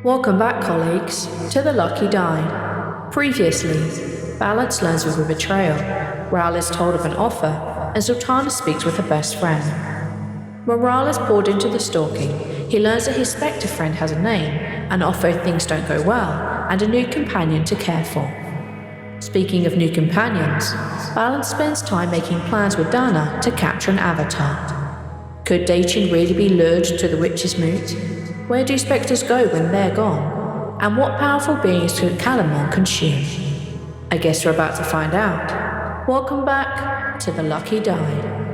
Welcome back, colleagues, to The Lucky Die. Previously, Balance learns of a betrayal, Rhal is told of an offer, and Zaltanna speaks with her best friend. When Rhal is pulled into the stalking, he learns that his spectre friend has a name, an offer if things don't go well, and a new companion to care for. Speaking of new companions, Balance spends time making plans with Dana to capture an avatar. Could Dacian really be lured to the Witch's Moot? Where do spectres go when they're gone? And what powerful beings could Calamon consume? I guess we're about to find out. Welcome back to The Lucky Die.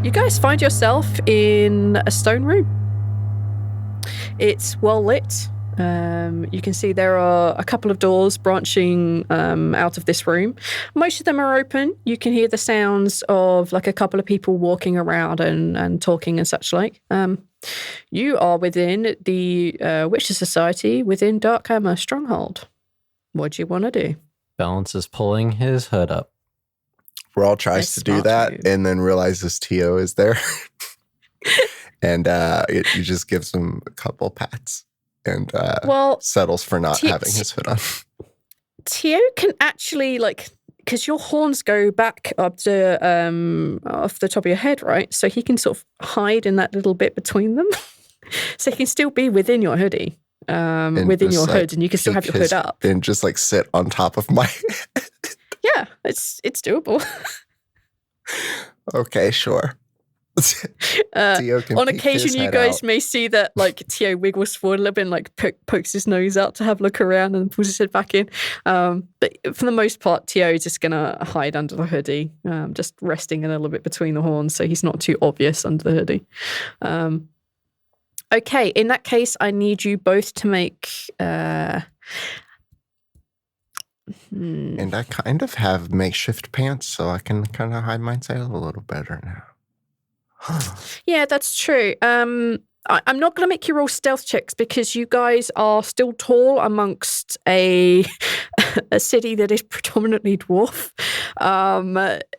You guys find yourself in a stone room. It's well lit. You can see there are a couple of doors branching out of this room. Most of them are open. You can hear the sounds of like a couple of people walking around and talking and such like. You are within the Witcher Society within Darkhammer Stronghold. What do you want to do? Balance is pulling his hood up. Rhal tries to do that and then realizes Tio is there. And he just gives him a couple pats and settles for not having his hood on. Tio can actually, because your horns go back up to off the top of your head, right? So he can sort of hide in that little bit between them. So he can still be within your hoodie, within your hood, and you can still have your hood up. And just sit on top of my head. Yeah, it's doable. Okay, sure. On occasion, you guys may see that Tio wiggles forward a little bit and pokes his nose out to have a look around and pulls his head back in. But for the most part, Tio is just going to hide under the hoodie, just resting a little bit between the horns so he's not too obvious under the hoodie. Okay, in that case, I need you both to make... And I kind of have makeshift pants, so I can kind of hide myself a little better now. Yeah, that's true. I'm not going to make you roll stealth checks because you guys are still tall amongst a city that is predominantly dwarf.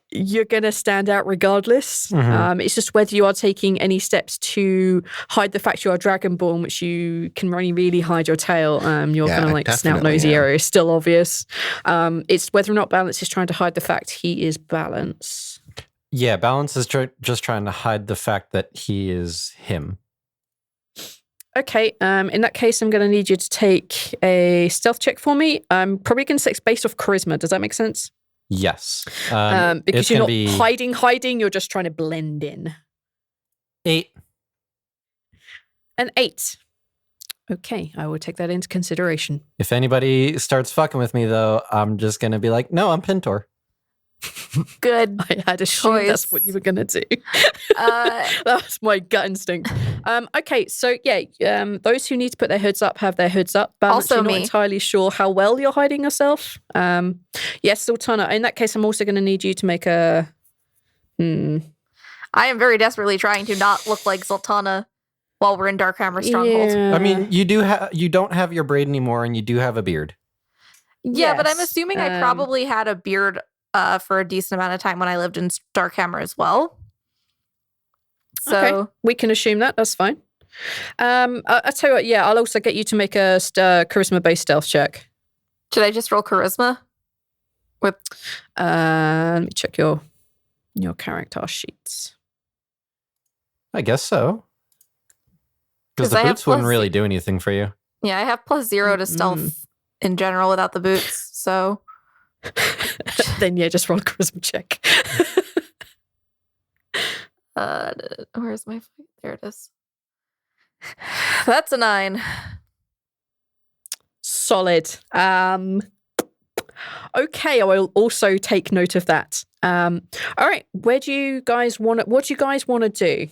You're going to stand out regardless. Mm-hmm. It's just whether you are taking any steps to hide the fact you are Dragonborn, which you can only really hide your tail. Your kind of snout nosy area is still obvious. It's whether or not Balance is trying to hide the fact he is Balance. Yeah, Balance is just trying to hide the fact that he is him. Okay, in that case, I'm going to need you to take a stealth check for me. I'm probably going to say it's based off charisma. Does that make sense? Yes. Because you're not hiding, you're just trying to blend in. 8. An 8. Okay, I will take that into consideration. If anybody starts fucking with me, though, I'm just going to be like, no, I'm Pintor. Good. I had assumed that's what you were going to do. That was my gut instinct. Okay, so those who need to put their hoods up have their hoods up. Balance, you're not entirely sure how well you're hiding yourself. Yes, Zaltanna. In that case, I'm also going to need you to make a... I am very desperately trying to not look like Zaltanna while we're in Darkhammer Stronghold. Yeah. I mean, you don't have your braid anymore, and you do have a beard. Yeah, yes. But I'm assuming I probably had a beard for a decent amount of time when I lived in Darkhammer as well. So okay. We can assume that. That's fine. I'll tell you what, I'll also get you to make a charisma-based stealth check. Should I just roll charisma? Let me check your character sheets. I guess so. Because the boots wouldn't really do anything for you. Yeah, I have +0 to stealth in general without the boots, so... Then just roll a charisma check. Where's my... There it is. That's a 9. Solid. Okay, I will also take note of that. All right, what do you guys want to do?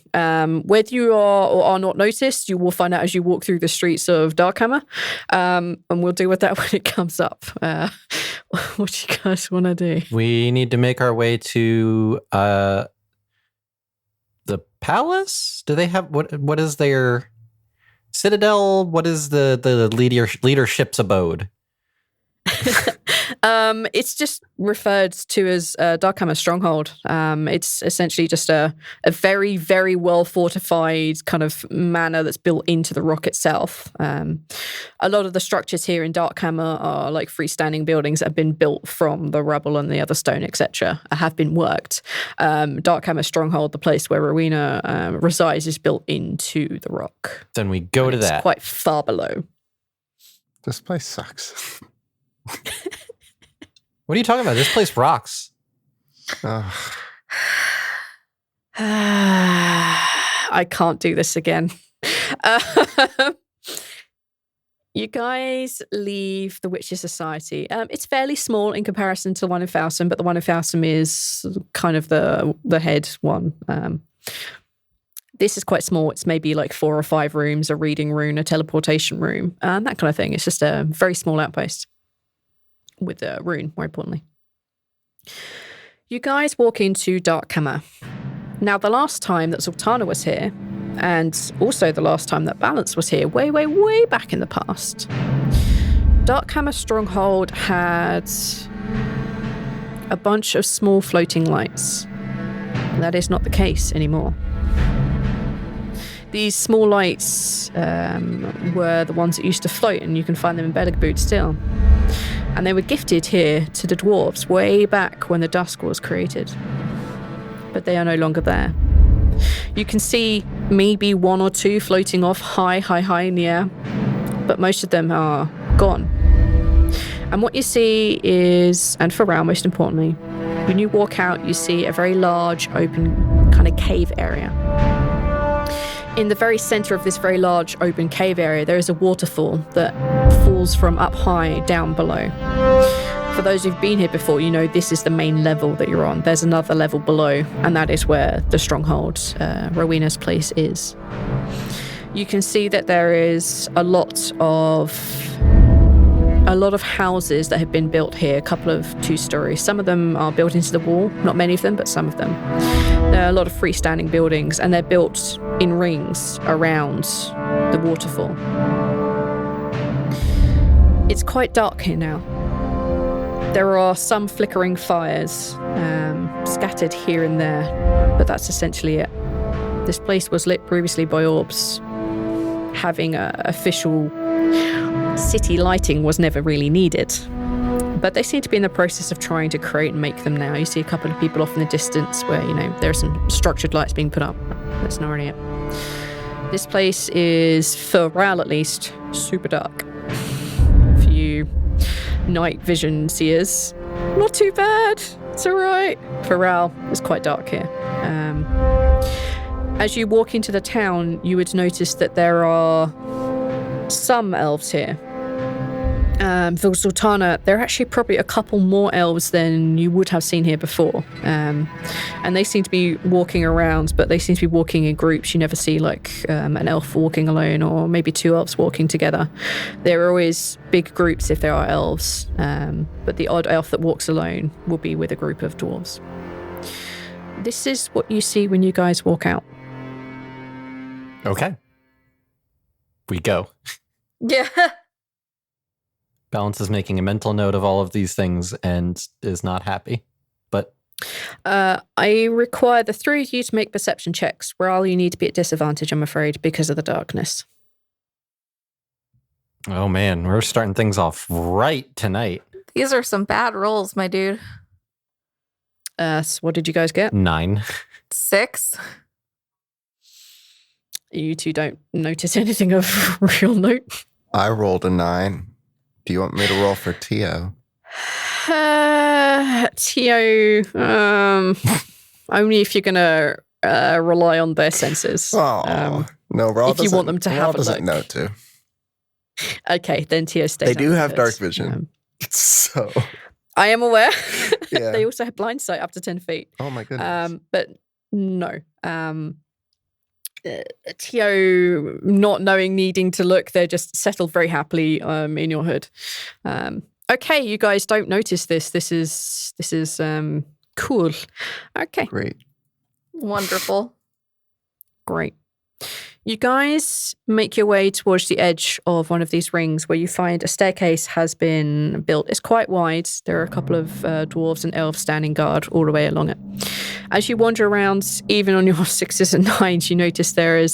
Whether you are or are not noticed, you will find out as you walk through the streets of Darkhammer, and we'll deal with that when it comes up. What do you guys want to do? We need to make our way to the palace. Do they have what is their citadel? What is the leadership's abode? It's just referred to as Darkhammer Stronghold. It's essentially just a very, very well fortified kind of manor that's built into the rock itself. A lot of the structures here in Darkhammer are like freestanding buildings that have been built from the rubble and the other stone, etc., have been worked. Darkhammer Stronghold, the place where Rowena resides, is built into the rock. Then we go to that. It's quite far below. This place sucks. What are you talking about? This place rocks. I can't do this again. You guys leave the Witches' Society. It's fairly small in comparison to the one in Fowsum, but the one in Fowsum is kind of the head one. This is quite small. It's maybe like 4 or 5 rooms, a reading room, a teleportation room, that kind of thing. It's just a very small outpost. With a rune, more importantly. You guys walk into Darkhammer. Now, the last time that Zaltanna was here, and also the last time that Balance was here, way, way, way back in the past, Darkhammer Stronghold had a bunch of small floating lights. That is not the case anymore. These small lights were the ones that used to float, and you can find them in Belegboot still. And they were gifted here to the dwarves way back when the dusk was created. But they are no longer there. You can see maybe 1 or 2 floating off high in the air, but most of them are gone. And what you see is, and for Rhal most importantly, when you walk out, you see a very large open kind of cave area. In the very center of this very large open cave area, there is a waterfall that falls from up high down below. For those who've been here before, you know this is the main level that you're on. There's another level below, and that is where the stronghold, Rowena's place, is. You can see that there is a lot of houses that have been built here, a couple of 2-stories. Some of them are built into the wall, not many of them, but some of them. There are a lot of freestanding buildings, and they're built in rings around the waterfall. It's quite dark here now. There are some flickering fires scattered here and there, but that's essentially it. This place was lit previously by orbs. Having official city lighting was never really needed. But they seem to be in the process of trying to create and make them now. You see a couple of people off in the distance where, there are some structured lights being put up. That's not really it. This place is, for Rhal at least, super dark. For you night vision seers, not too bad. It's all right. For Rhal, it's quite dark here. As you walk into the town, you would notice that there are some elves here. For Zaltanna, there are actually probably a couple more elves than you would have seen here before. And they seem to be walking around, but they seem to be walking in groups. You never see an elf walking alone, or maybe 2 elves walking together. There are always big groups if there are elves, but the odd elf that walks alone will be with a group of dwarves. This is what you see when you guys walk out. Okay. We go. Yeah. Balance is making a mental note of all of these things and is not happy. But I require the 3 of you to make perception checks. Rhal, you need to be at disadvantage, I'm afraid, because of the darkness. Oh man, we're starting things off right tonight. These are some bad rolls, my dude. So what did you guys get? 9. 6. You two don't notice anything of real note. I rolled a 9. Do you want me to roll for Tio? Tio, only if you're going to rely on their senses. Oh, no, Rhal if you want them to have a look. know to. Okay, then Tio stays. They do have dark vision. So I am aware. Yeah. They also have blind sight up to 10 feet. Oh my goodness. But no. Tio, not knowing, needing to look, they're just settled very happily in your hood. Okay, you guys don't notice this. This is cool. Okay. Great. Wonderful. Great. You guys make your way towards the edge of one of these rings where you find a staircase has been built. It's quite wide. There are a couple of dwarves and elves standing guard all the way along it. As you wander around, even on your 6s and 9s, you notice there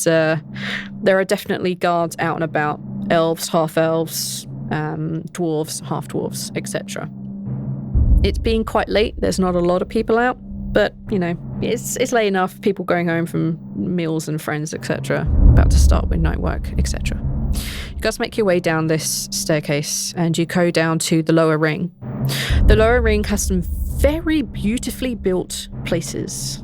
are definitely guards out and about. Elves, half-elves, dwarves, half-dwarves, etc. It's been quite late. There's not a lot of people out. But, it's late enough, people going home from meals and friends, etc., about to start with night work, etc. You guys make your way down this staircase and you go down to the lower ring. The lower ring has some very beautifully built places.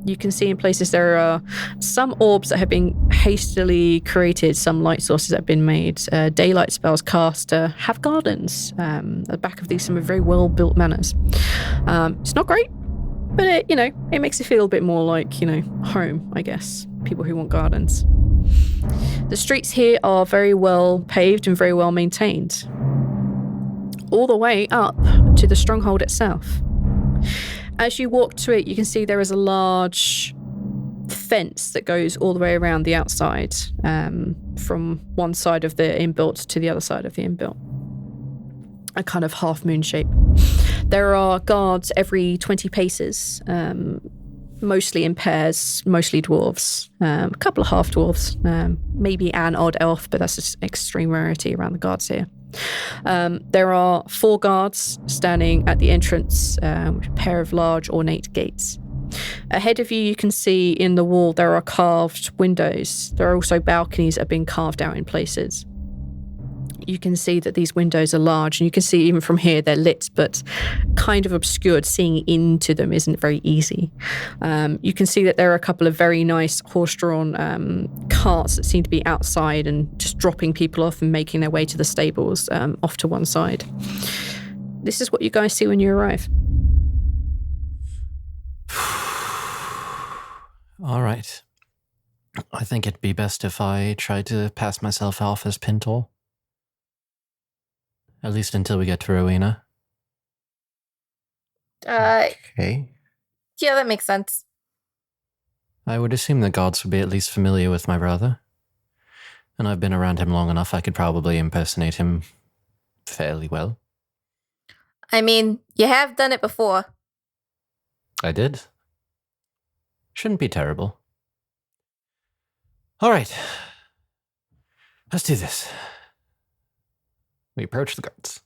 You can see in places there are some orbs that have been hastily created, some light sources that have been made, daylight spells cast, have gardens. At the back of these, some very well-built manors. It's not great. But it makes it feel a bit more like, home, I guess. People who want gardens. The streets here are very well paved and very well maintained. All the way up to the stronghold itself. As you walk to it, you can see there is a large fence that goes all the way around the outside, from one side of the inbuilt to the other side of the inbuilt. A kind of half moon shape. There are guards every 20 paces, mostly in pairs, mostly dwarves, a couple of half dwarves, maybe an odd elf, but that's just extreme rarity around the guards here. There are 4 guards standing at the entrance, with a pair of large ornate gates. Ahead of you can see in the wall there are carved windows. There are also balconies that have been carved out in places. You can see that these windows are large, and you can see even from here they're lit, but kind of obscured. Seeing into them isn't very easy. You can see that there are a couple of very nice horse-drawn carts that seem to be outside and just dropping people off and making their way to the stables off to one side. This is what you guys see when you arrive. All right. I think it'd be best if I tried to pass myself off as Pintor. At least until we get to Rowena. Okay. Yeah, that makes sense. I would assume the gods would be at least familiar with my brother. And I've been around him long enough, I could probably impersonate him fairly well. I mean, you have done it before. I did. Shouldn't be terrible. All right. Let's do this. We approach the guards.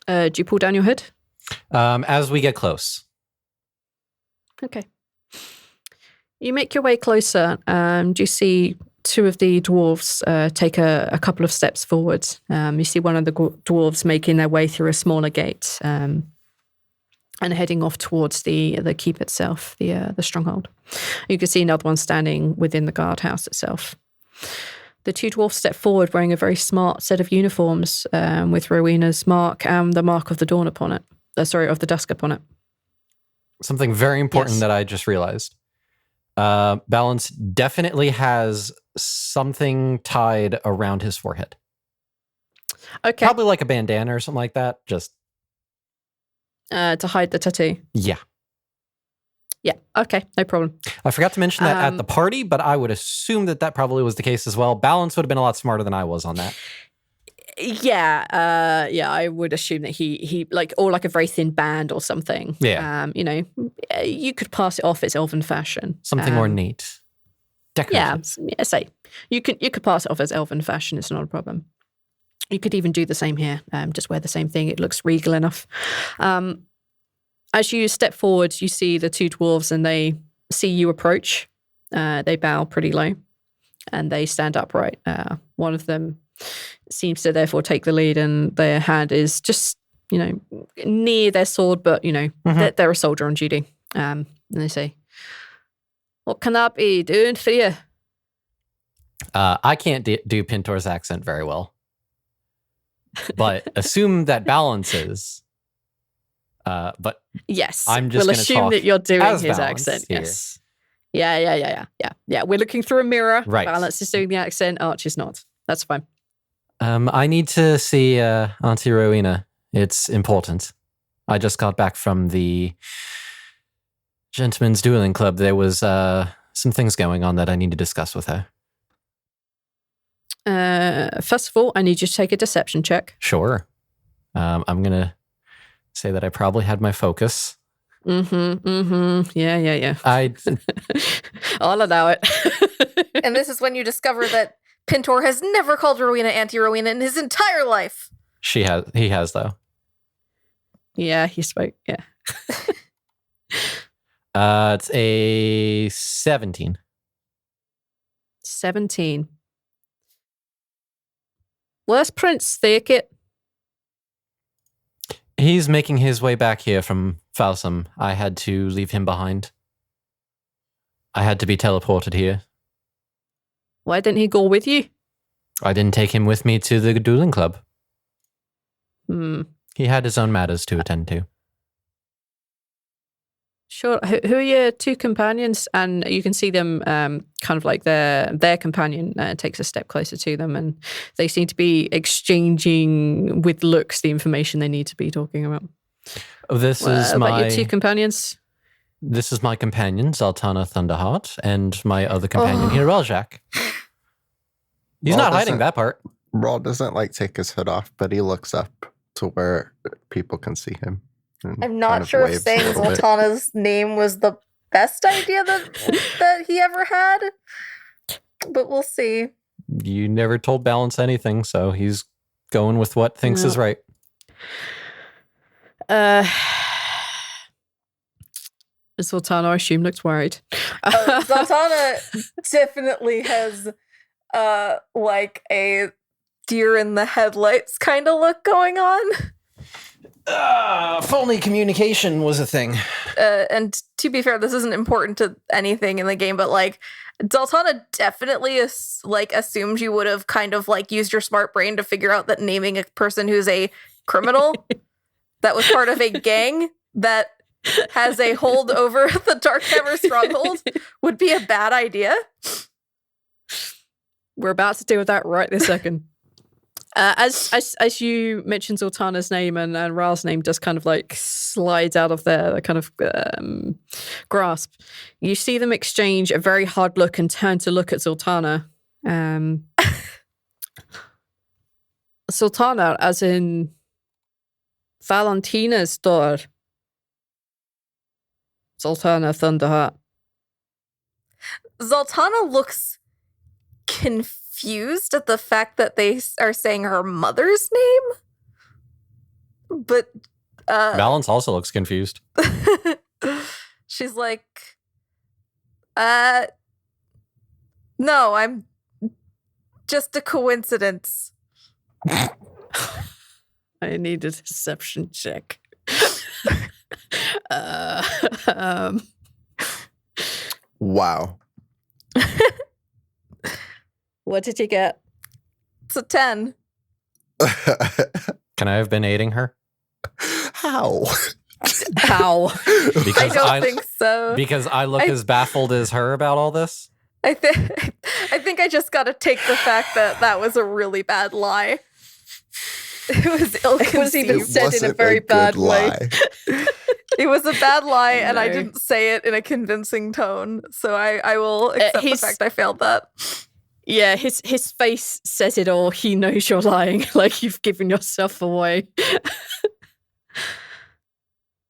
Do you pull down your hood? As we get close. Okay. You make your way closer and you see 2 of the dwarves take a couple of steps forward. You see one of the dwarves making their way through a smaller gate and heading off towards the keep itself, the stronghold. You can see another one standing within the guardhouse itself. The 2 dwarfs step forward wearing a very smart set of uniforms with Rowena's mark and the mark of the dawn upon it. Of the dusk upon it. Something very important that I just realized. Balance definitely has something tied around his forehead. Okay. Probably like a bandana or something like that. Just to hide the tattoo. Yeah. Yeah, okay, no problem. I forgot to mention that at the party, but I would assume that probably was the case as well. Balance would have been a lot smarter than I was on that. Yeah, I would assume that he like a very thin band or something. Yeah. You could pass it off as elven fashion. Something more neat. Decorative. Yeah, say you could pass it off as elven fashion. It's not a problem. You could even do the same here. Just wear the same thing. It looks regal enough. As you step forward, you see the 2 dwarves and they see you approach. They bow pretty low, and they stand upright. One of them seems to therefore take the lead, and their hand is just, near their sword, but, they're a soldier on duty. And they say, "What can I be doing for you?" I can't do Pintor's accent very well, but assume that balances. But yes, I'm just we'll assume that you're doing his accent. Here. Yes. Yeah. We're looking through a mirror. Right. Balance is doing the accent. Archie's not. That's fine. I need to see Auntie Rowena. It's important. I just got back from the Gentlemen's Dueling Club. There was some things going on that I need to discuss with her. First of all, I need you to take a deception check. Sure. I'm going to say that I probably had my focus. Yeah. I'll allow it. And this is when you discover that Pintor has never called Rowena Auntie Rowena in his entire life. He has, though. Yeah, he spoke, yeah. It's a 17. 17. Where's Prince Thicket? He's making his way back here from Falsum. I had to leave him behind. I had to be teleported here. Why didn't he go with you? I didn't take him with me to the dueling club. He had his own matters to attend to. Sure. Who are your two companions? And you can see them kind of like their companion takes a step closer to them, and they seem to be exchanging with looks the information they need to be talking about. This is about your two companions? This is my companion, Zaltanna Thunderheart, and my other companion here, Rhal. He's not hiding that part. Rhal doesn't take his hood off, but he looks up to where people can see him. I'm not sure if saying Zaltanna's name was the best idea that he ever had, but we'll see. You never told Balance anything, so he's going with what thinks is right. Zaltanna, I assume, looks worried. Zaltanna definitely has a deer in the headlights kind of look going on. If only communication was a thing. And to be fair, this isn't important to anything in the game, but Zaltanna definitely assumes you would have kind of used your smart brain to figure out that naming a person who's a criminal that was part of a gang that has a hold over the Darkhammer stronghold would be a bad idea. We're about to deal with that right this second. As you mentioned Zaltanna's name and Rhal's name just kind of slides out of their kind of grasp, you see them exchange a very hard look and turn to look at Zaltanna. Zaltanna, as in Valentina's daughter. Zaltanna Thunderheart. Zaltanna looks confused at the fact that they are saying her mother's name, but Balance also looks confused. She's like, no, I'm just a coincidence. I need a deception check. Wow. What did you get? It's a 10. Can I have been aiding her? How? Because I don't think so. Because I look as baffled as her about all this? I think I just got to take the fact that was a really bad lie. It was ill-conceived. It was even said in a very bad way. It was a bad lie, and I didn't say it in a convincing tone. So I will accept the fact I failed that. Yeah, his face says it all. He knows you're lying. You've given yourself away.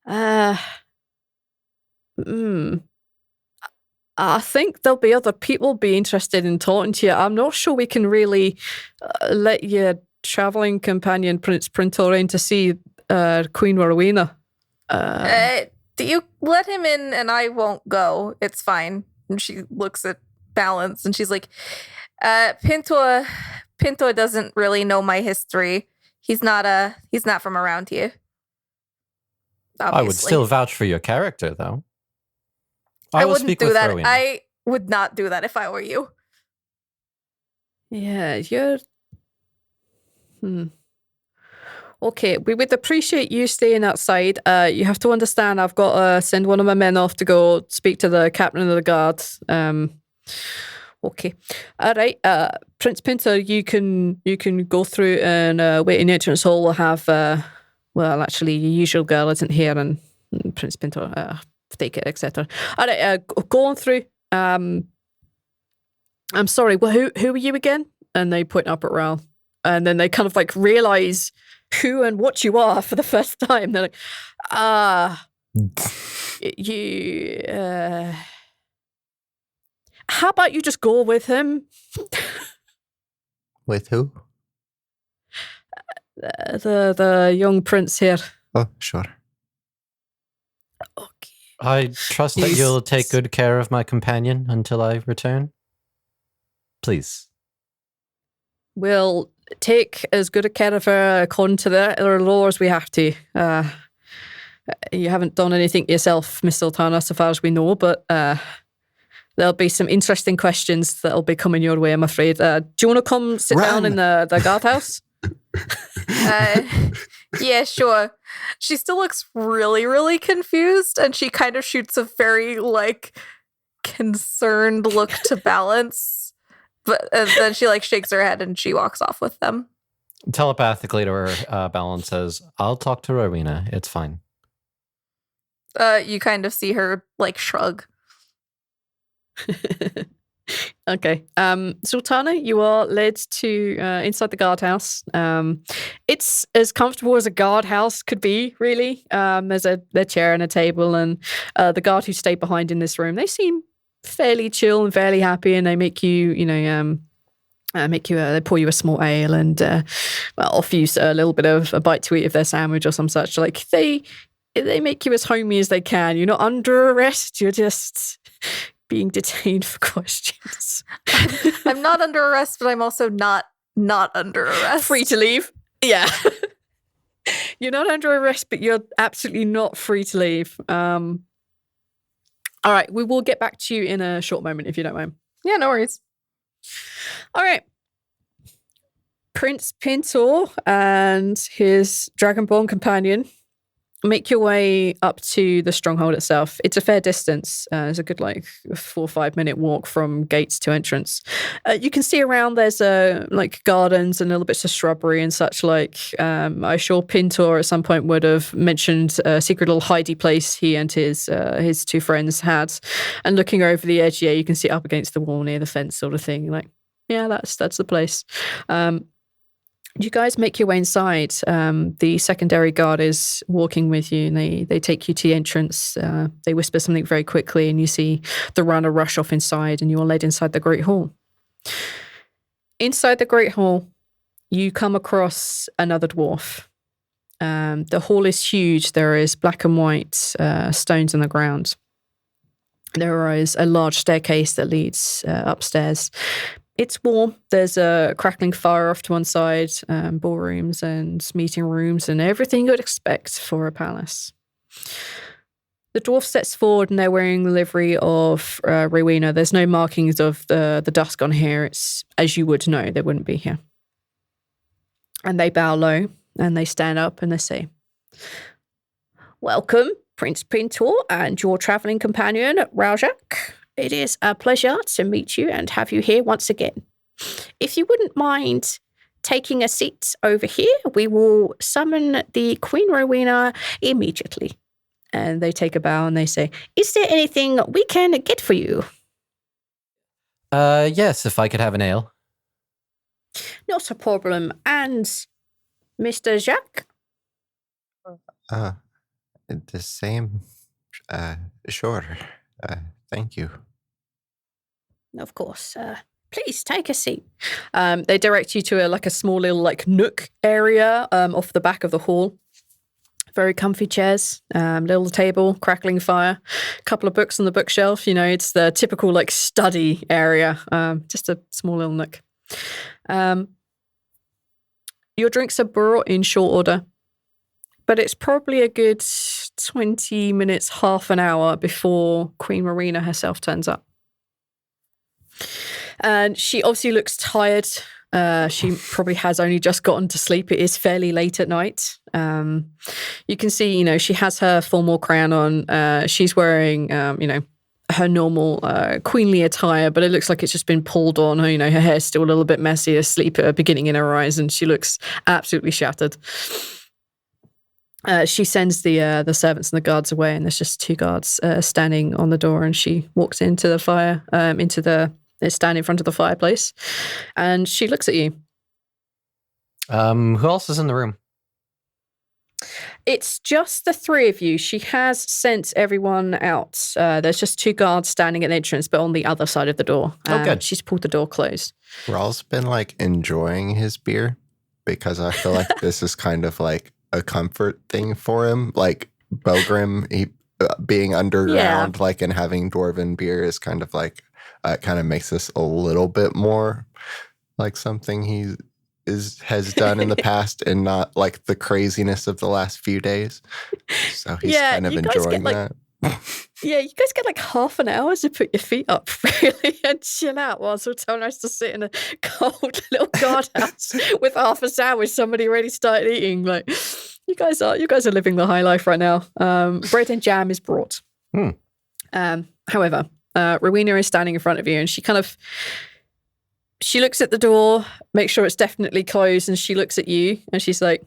I think there'll be other people be interested in talking to you. I'm not sure we can really let your traveling companion Prince Printor in to see Queen Rowena. You let him in and I won't go. It's fine. And she looks at Balance and she's like, Pintor doesn't really know my history. He's not from around here. Obviously. I would still vouch for your character, though. I wouldn't do that. I would not do that if I were you. Yeah, you're... Okay, we would appreciate you staying outside. You have to understand, I've got to send one of my men off to go speak to the captain of the guard. Okay. All right. Prince Pinto, you can go through and wait in the entrance hall. We'll have, well, actually, your usual girl isn't here, and Prince Pinto, take it, etc. All right, go on through. I'm sorry, well, who are you again? And they point up at Rhal. And then they kind of like realize who and what you are for the first time. They're like, you, how about you just go with him? With who? The young prince here. Oh, sure. Okay. I trust that you'll take good care of my companion until I return. Please. We'll take as good a care of her according to their law as we have to. You haven't done anything yourself, Miss Zaltanna, so far as we know, but there'll be some interesting questions that'll be coming your way, I'm afraid. Do you want to come sit down in the guardhouse? Yeah, sure. She still looks really, really confused, and she kind of shoots a very, like, concerned look to Balance. But then she like shakes her head and she walks off with them. Telepathically to her, Balance says, I'll talk to Rowena. It's fine. You kind of see her like shrug. Okay. Zaltanna, you are led to inside the guardhouse. It's as comfortable as a guardhouse could be, really. There's a chair and a table, and the guard who stayed behind in this room, they seem fairly chill and fairly happy, and they make you, they pour you a small ale and offer you a little bit of a bite to eat of their sandwich or some such. Like they make you as homey as they can. You're not under arrest. You're just being detained for questions. I'm not under arrest, but I'm also not under arrest. Free to leave. Yeah. You're not under arrest, but you're absolutely not free to leave. All right, we will get back to you in a short moment, if you don't mind. Yeah, no worries. All right. Prince Pintor and his Dragonborn companion make your way up to the stronghold itself. It's a fair distance. It's a good 4 or 5 minute walk from gates to entrance. You can see around there's gardens and little bits of shrubbery and such like. I'm sure Pintor at some point would have mentioned a secret little hidey place he and his 2 friends had. And looking over the edge, you can see up against the wall near the fence sort of thing. Like, yeah, that's the place. You guys make your way inside. The secondary guard is walking with you, and they take you to the entrance. They whisper something very quickly, and you see the runner rush off inside, and you are led inside the Great Hall. Inside the Great Hall, you come across another dwarf. The hall is huge. There is black and white stones on the ground. There is a large staircase that leads upstairs. It's warm. There's a crackling fire off to one side, ballrooms and meeting rooms and everything you would expect for a palace. The dwarf steps forward and they're wearing the livery of Rowena. There's no markings of the dusk on here. It's, as you would know, they wouldn't be here. And they bow low and they stand up and they say, "Welcome, Prince Pintor and your traveling companion, Rhal. It is a pleasure to meet you and have you here once again. If you wouldn't mind taking a seat over here, we will summon the Queen Rowena immediately." And they take a bow and they say, "Is there anything we can get for you?" Yes, if I could have an ale. Not a problem. And Mr. Jacques? The same. Sure. Thank you. Of course. Please take a seat. They direct you to a small little nook area off the back of the hall. Very comfy chairs, little table, crackling fire, a couple of books on the bookshelf. You know, it's the typical like study area, just a small little nook. Your drinks are brought in short order, but it's probably a good 20 minutes, half an hour before Queen Marina herself turns up. And she obviously looks tired. She probably has only just gotten to sleep. It is fairly late at night. You can see, you know, she has her formal crown on. She's wearing, you know, her normal queenly attire, but it looks like it's just been pulled on her. You know, her hair's still a little bit messy, a sleep beginning in her eyes, and she looks absolutely shattered. She sends the servants and the guards away, and there's just two guards standing on the door, and she walks into the fire, they stand in front of the fireplace, and she looks at you. Who else is in the room? It's just the three of you. She has sent everyone out. There's just two guards standing at the entrance, but on the other side of the door. Oh, good. She's pulled the door closed. Rhal's been like enjoying his beer because I feel like this is kind of like a comfort thing for him. Like Bogrim being underground, like, and having dwarven beer is kind of like, it kind of makes this a little bit more like something he has done in the past and not like the craziness of the last few days. So he's kind of enjoying that. Yeah, you guys get like half an hour to put your feet up, really, and chill out while Zaltanna has to sit in a cold little guardhouse with half a sandwich somebody already started eating. Like, you guys are living the high life right now. Bread and jam is brought. However, Rowena is standing in front of you, and she looks at the door, makes sure it's definitely closed, and she looks at you, and she's like,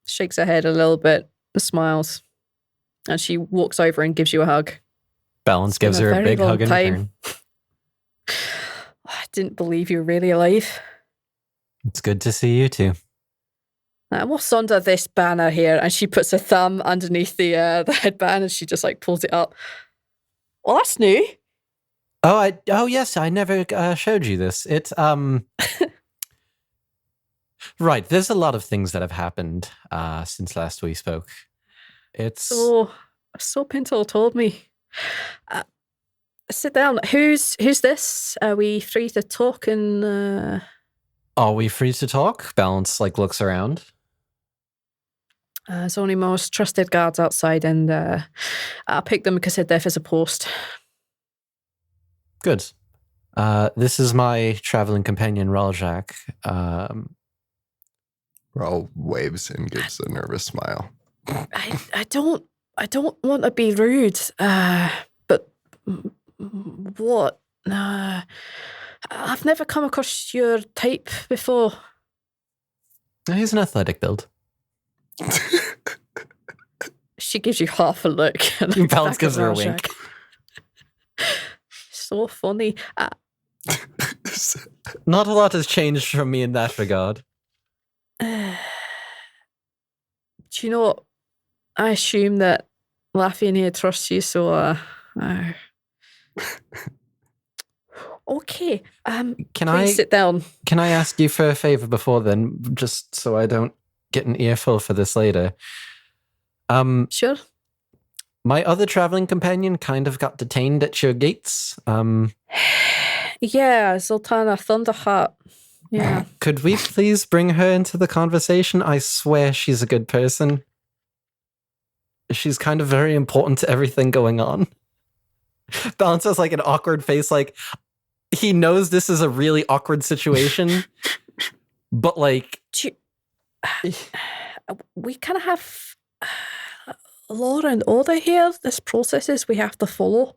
shakes her head a little bit, smiles, and she walks over and gives you a hug. Balance gives her a big hug in return. I didn't believe you were really alive. It's good to see you too. What's under this banner here? And she puts her thumb underneath the headband, and she just like pulls it up. Well, that's new. Oh yes, I never showed you this. It's right. There's a lot of things that have happened since last we spoke. It's so Pinto told me. Sit down. Who's this? Are we free to talk? And are we free to talk? Balance like looks around. There's only most trusted guards outside, and I'll pick them because they're deaf as a post. Good. This is my traveling companion, Rhal. Rhal waves and gives a nervous smile. I don't want to be rude, but what? I've never come across your type before. He's an athletic build. She gives you half a look. Balance gives her a wink. So funny. Not a lot has changed from me in that regard. Do you know what? I assume that Lafayette here trusts you, so okay. Can I sit down? Can I ask you for a favor before then, just so I don't get an earful for this later? Sure. My other traveling companion kind of got detained at your gates. Yeah, Zaltanna Thunderheart. Yeah. Could we please bring her into the conversation? I swear she's a good person. She's kind of very important to everything going on. Balance has like an awkward face, like he knows this is a really awkward situation, but like we kind of have law and order here. There's processes we have to follow.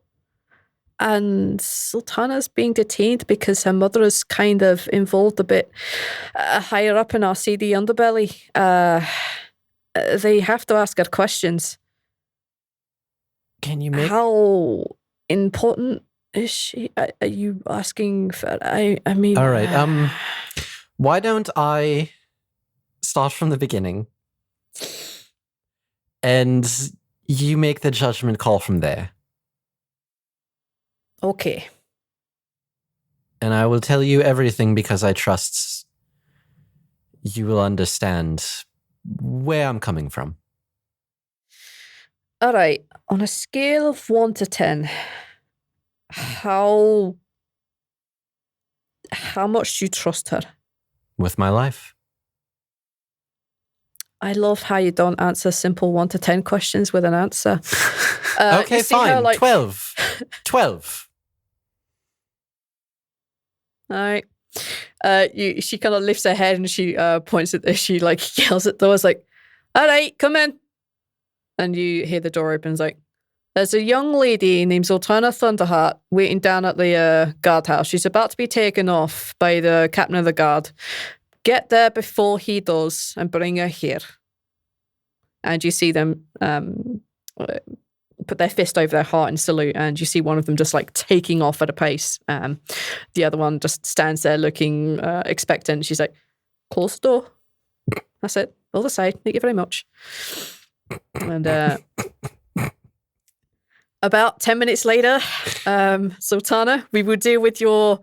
And Zaltanna's being detained because her mother is kind of involved a bit higher up in our seedy underbelly. They have to ask her questions. Can you make... How important is she? Are you asking for... I mean... All right, why don't I start from the beginning? And you make the judgment call from there. Okay. And I will tell you everything because I trust you will understand where I'm coming from. All right. On a scale of 1 to 10, how much do you trust her? With my life. I love how you don't answer simple 1 to 10 questions with an answer. Okay, fine. 12. 12. All right. She kind of lifts her head and she points at this. She like yells at the doors like, all right, come in. And you hear the door opens like, there's a young lady named Zaltanna Thunderheart waiting down at the guardhouse. She's about to be taken off by the captain of the guard. Get there before he does and bring her here. And you see them put their fist over their heart in salute, and you see one of them just like taking off at a pace. The other one just stands there looking expectant. She's like, close the door. That's it. Other side. Thank you very much. And about 10 minutes later, Zaltanna, we will deal with your...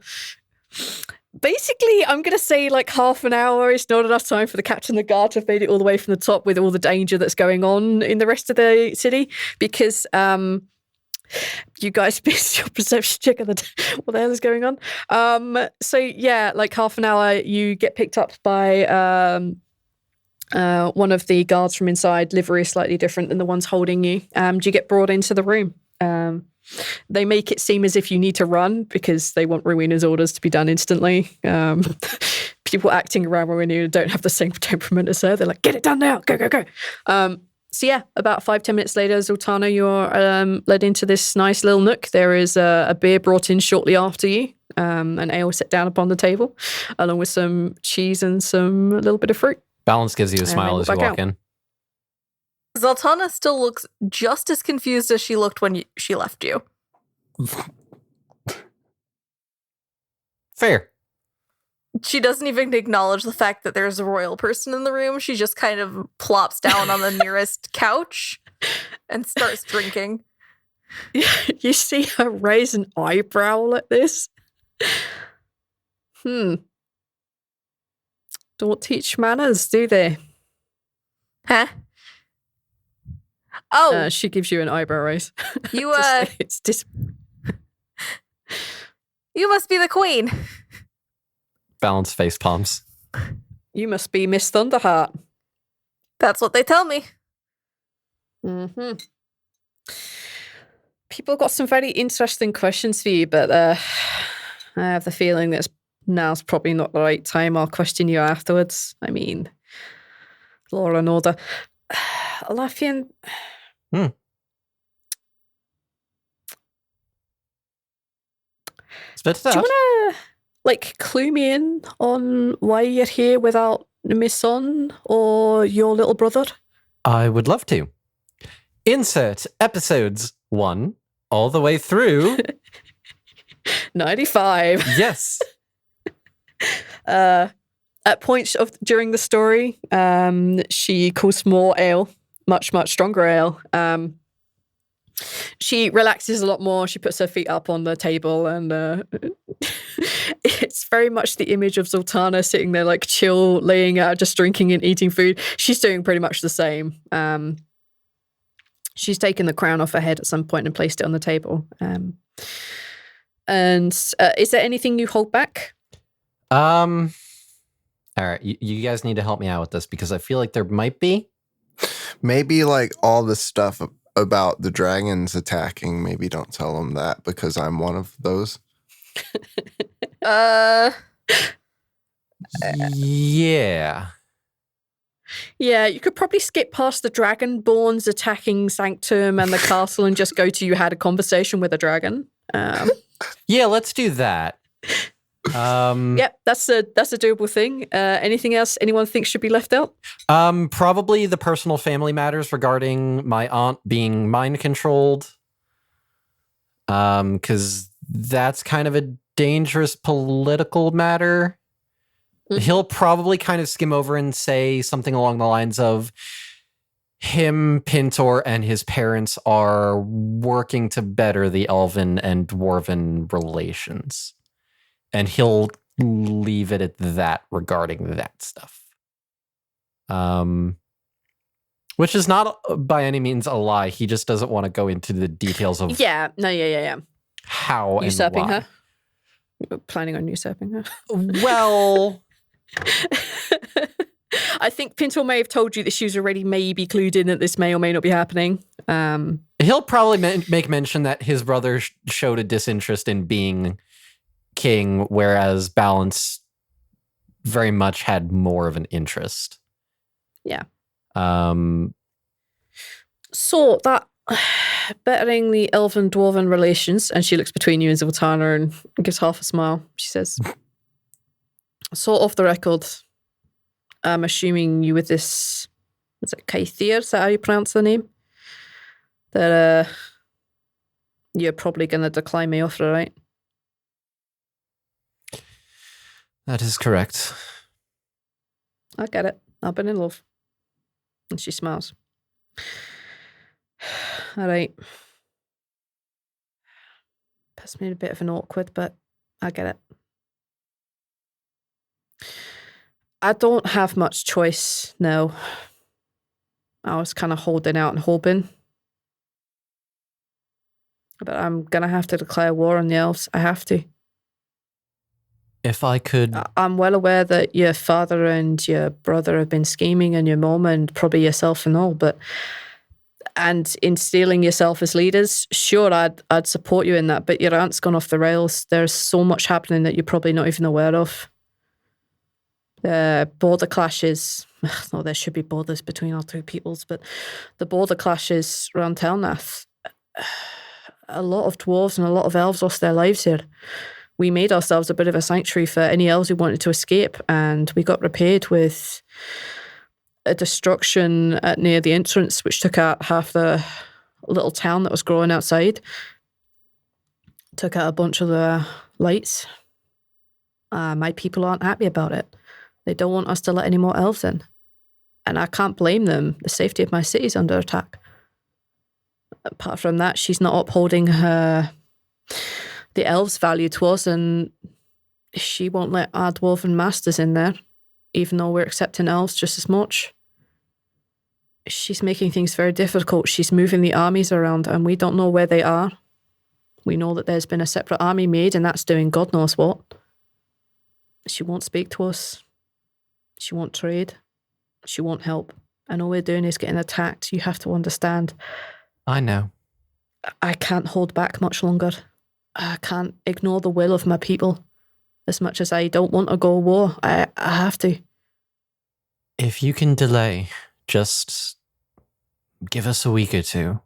Basically, I'm going to say like half an hour is not enough time for the captain and the guard to have made it all the way from the top with all the danger that's going on in the rest of the city, because you guys missed your perception check of what the hell is going on. So yeah, like half an hour, you get picked up by one of the guards from inside. Livery is slightly different than the ones holding you. Do you get brought into the room? They make it seem as if you need to run because they want Rowena's orders to be done instantly. People acting around Rowena don't have the same temperament as her. They're like, get it done now, go, go, go. So yeah, about 5-10 minutes later, Zaltanna, you're led into this nice little nook. There is a beer brought in shortly after you, an ale set down upon the table, along with some cheese and a little bit of fruit. Balance gives you a smile as you walk in. Zaltanna still looks just as confused as she looked when she left you. Fair. She doesn't even acknowledge the fact that there's a royal person in the room. She just kind of plops down on the nearest couch and starts drinking. You see her raise an eyebrow at this. Don't teach manners, do they? Huh? Oh, she gives you an eyebrow raise. You you must be the queen. Balance face palms. You must be Miss Thunderheart. That's what they tell me. Mm-hmm. People got some very interesting questions for you, but I have the feeling that now's probably not the right time. I'll question you afterwards. I mean, law and order. Lafian. Hmm. Do you want to, clue me in on why you're here without my son or your little brother? I would love to. Insert episodes 1 all the way through 95. Yes. At points during the story, she calls more ale, much, much stronger ale. She relaxes a lot more. She puts her feet up on the table, and it's very much the image of Zaltanna sitting there like chill, laying out, just drinking and eating food. She's doing pretty much the same. She's taken the crown off her head at some point and placed it on the table. And is there anything you hold back? All right, you guys need to help me out with this because I feel like there might be. Maybe like all the stuff about the dragons attacking, maybe don't tell them that because I'm one of those. Yeah. Yeah, you could probably skip past the Dragonborns attacking Sanctum and the castle and just go to you had a conversation with a dragon. Yeah, let's do that. Yep, that's a doable thing. Anything else anyone thinks should be left out? Probably the personal family matters regarding my aunt being mind controlled. Because that's kind of a dangerous political matter. Mm-hmm. He'll probably kind of skim over and say something along the lines of him, Pintor, and his parents are working to better the elven and dwarven relations. And he'll leave it at that regarding that stuff. Which is not by any means a lie. He just doesn't want to go into the details of yeah. how usurping and why. her. You're planning on usurping her. Well, I think Pinto may have told you that she was already maybe clued in that this may or may not be happening. He'll probably make mention that his brother showed a disinterest in being king, whereas Balance very much had more of an interest. Yeah. So that bettering the elven dwarven relations, and she looks between you and Zaltanna and gives half a smile. She says, "So off the record, I'm assuming you with this, is it Kaithir? Is that how you pronounce the name? That you're probably going to decline my offer, right?" that is correct. I get it. I've been in love. And she smiles. All right. Puts me in a bit of an awkward, but I get it. I don't have much choice now. I was kind of holding out and hoping. But I'm going to have to declare war on the elves. I have to. If I could... I'm well aware that your father and your brother have been scheming, and your mom and probably yourself and all, but... And instilling yourself as leaders, sure, I'd support you in that, but your aunt's gone off the rails. There's so much happening that you're probably not even aware of. Border clashes. No, there should be borders between our two peoples, but the border clashes around Telnath. A lot of dwarves and a lot of elves lost their lives here. We made ourselves a bit of a sanctuary for any elves who wanted to escape, and we got repaid with a destruction near the entrance, which took out half the little town that was growing outside. Took out a bunch of the lights. My people aren't happy about it. They don't want us to let any more elves in. And I can't blame them. The safety of my city is under attack. Apart from that, she's not upholding the elves' value to us, and she won't let our dwarven masters in there, even though we're accepting elves just as much. She's making things very difficult. She's moving the armies around, and we don't know where they are. We know that there's been a separate army made, and that's doing God knows what. She won't speak to us. She won't trade. She won't help. And all we're doing is getting attacked. You have to understand. I know. I can't hold back much longer. I can't ignore the will of my people. As much as I don't want to go to war, I have to. If you can delay, just give us a week or two.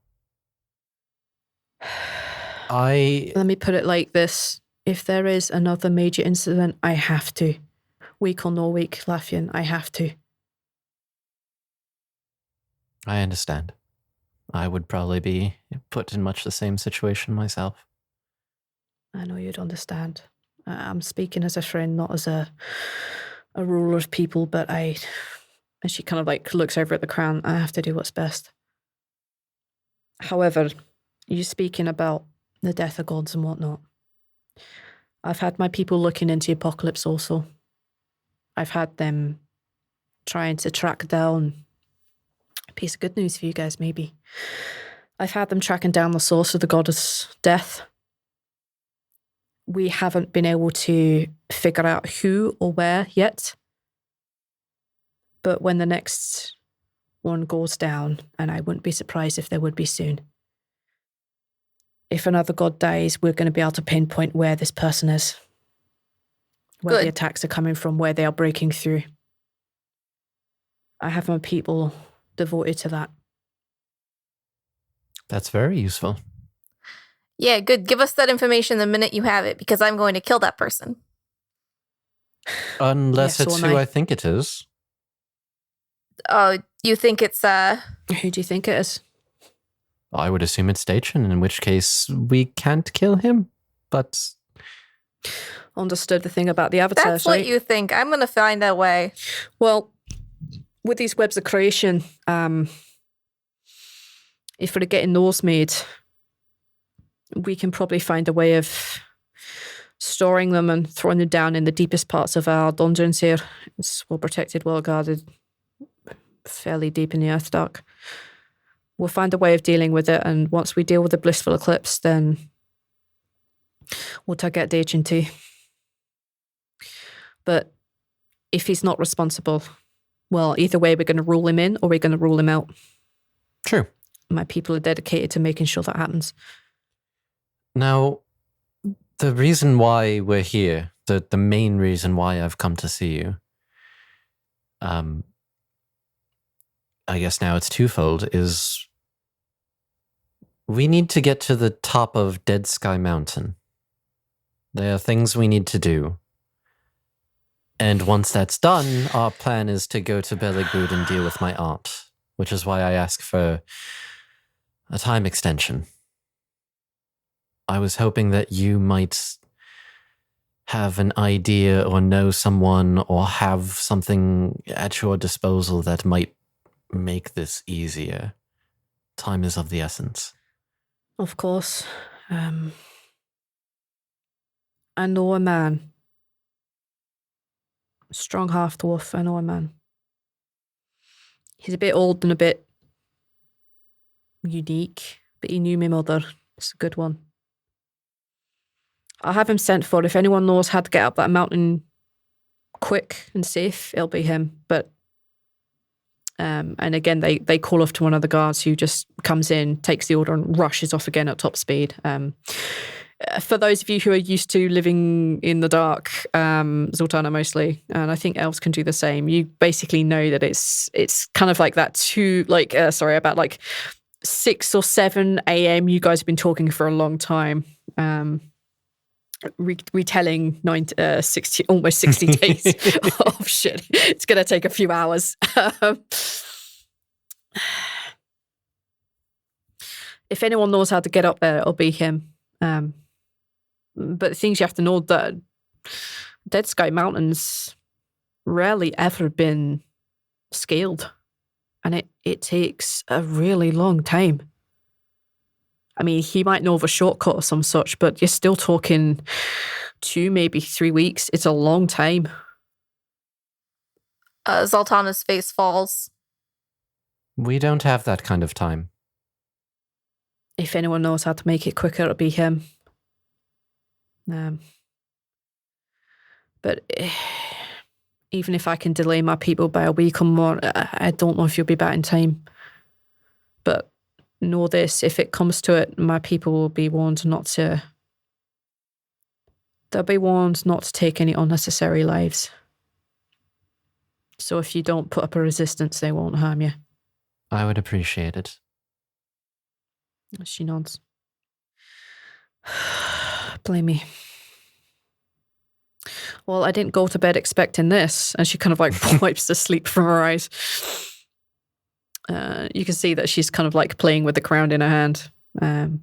Let me put it like this. If there is another major incident, I have to. Week or no week, Laffian, I have to. I understand. I would probably be put in much the same situation myself. I know you'd understand. I'm speaking as a friend, not as a ruler of people, but and she kind of like looks over at the crown. I have to do what's best. However, you speaking about the death of gods and whatnot. I've had my people looking into the apocalypse also. I've had them trying to track down a piece of good news for you guys, maybe. I've had them tracking down the source of the goddess death. We haven't been able to figure out who or where yet. But when the next one goes down, and I wouldn't be surprised if there would be soon, if another god dies, we're going to be able to pinpoint where this person is, where the attacks are coming from, where they are breaking through. I have my people devoted to that. That's very useful. Yeah, good. Give us that information the minute you have it, because I'm going to kill that person. Unless it's who I think it is. Oh, you think it's Who do you think it is? I would assume it's Dacian, in which case we can't kill him, but... Understood the thing about the avatars, That's what you think. I'm going to find a way. Well, with these webs of creation, if we're getting those made, we can probably find a way of storing them and throwing them down in the deepest parts of our dungeons here. It's well protected, well guarded. fairly deep in the Earth Dark. We'll find a way of dealing with it, and once we deal with the blissful eclipse, then we'll target the HNT. But if he's not responsible, well, either way, we're going to rule him in or we're going to rule him out. True. My people are dedicated to making sure that happens. Now, the reason why we're here, the main reason why I've come to see you, I guess now it's twofold, is we need to get to the top of Dead Sky Mountain. There are things we need to do. And once that's done, our plan is to go to Belligrud and deal with my aunt, which is why I ask for a time extension. I was hoping that you might have an idea or know someone or have something at your disposal that might make this easier. Time is of the essence. Of course. I know a man. Strong half-dwarf, I know a man. He's a bit old and a bit unique, but he knew my mother. It's a good one. I'll have him sent for. If anyone knows how to get up that mountain quick and safe, it'll be him. But and again, they call off to one of the guards who just comes in, takes the order, and rushes off again at top speed. For those of you who are used to living in the dark, Zaltanna mostly, and I think elves can do the same, you basically know that it's kind of like that about like 6 or 7 a.m. You guys have been talking for a long time. Retelling 60, almost 60 days of shit. It's going to take a few hours. If anyone knows how to get up there, it'll be him. But the things you have to know, that Dead Sky Mountain's rarely ever been scaled. And it takes a really long time. I mean, he might know of a shortcut or some such, but you're still talking 2, maybe 3 weeks. It's a long time. Zaltanna's face falls. We don't have that kind of time. If anyone knows how to make it quicker, it'll be him. But even if I can delay my people by a week or more, I don't know if you'll be back in time. But know this, if it comes to it, my people will be warned not to... They'll be warned not to take any unnecessary lives. So if you don't put up a resistance, they won't harm you. I would appreciate it. She nods. Blame me. Well, I didn't go to bed expecting this. And she kind of like wipes the sleep from her eyes. You can see that she's kind of like playing with the crown in her hand. So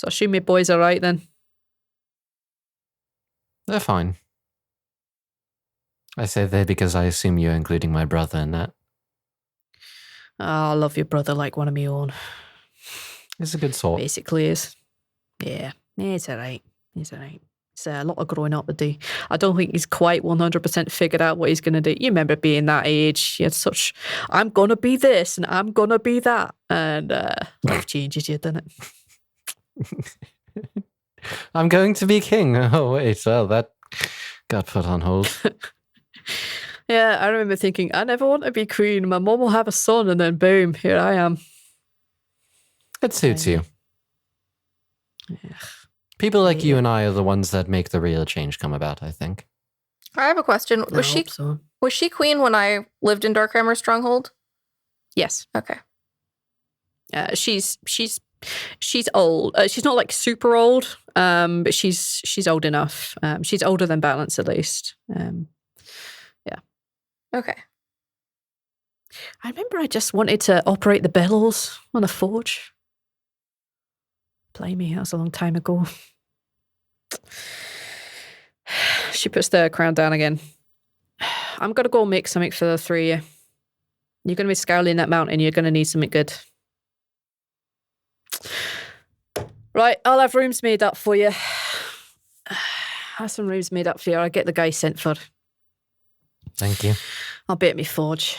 I assume your boys are right then? They're fine. I say they because I assume you're including my brother in that. Oh, I love your brother like one of my own. He's a good sort. Basically is. Yeah, it's all right. It's all right. It's a lot of growing up to do. I don't think he's quite 100% figured out what he's going to do. You remember being that age. He had such, I'm going to be this and I'm going to be that. And life changes you, doesn't it? I'm going to be king. Oh, wait. Well, that got put on hold. Yeah, I remember thinking, I never want to be queen. My mom will have a son, and then boom, here I am. It suits you. Yeah. People like you and I are the ones that make the real change come about, I think. I have a question. Was she queen when I lived in Darkheimer Stronghold? Yes. Okay. She's old. She's not like super old, but she's old enough. She's older than Balance at least. Yeah. Okay. I remember I just wanted to operate the bellows on a forge. Blame me, that was a long time ago. She puts the crown down again. I'm going to go make something for the 3 of you. You're going to be scouring that mountain. You're going to need something good. Right, I'll have rooms made up for you. Have some rooms made up for you. I'll get the guy sent for. Thank you. I'll be at me forge.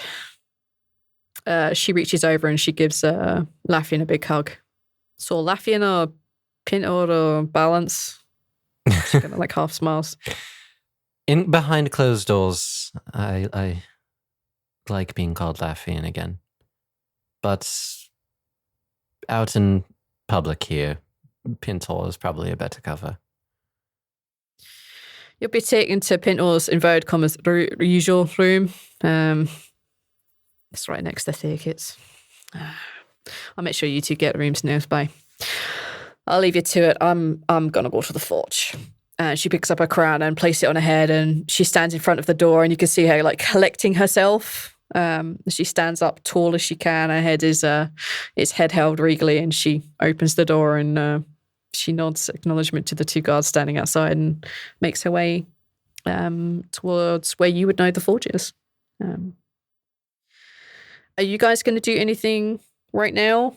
She reaches over and she gives Laffian a big hug. So Laffian or Pintor or Balance? She kind of like half smiles. In behind closed doors, I like being called Laffian again. But out in public here, Pintor is probably a better cover. You'll be taken to Pintor's inverted commas usual room. It's right next to the thickets. I'll make sure you two get rooms nearby. I'll leave you to it. I'm gonna go to the forge. She picks up her crown and places it on her head, and she stands in front of the door, and you can see her like collecting herself. She stands up tall as she can. Her head is head held regally, and she opens the door and she nods acknowledgement to the two guards standing outside and makes her way towards where you would know the forge is. Are you guys going to do anything right now?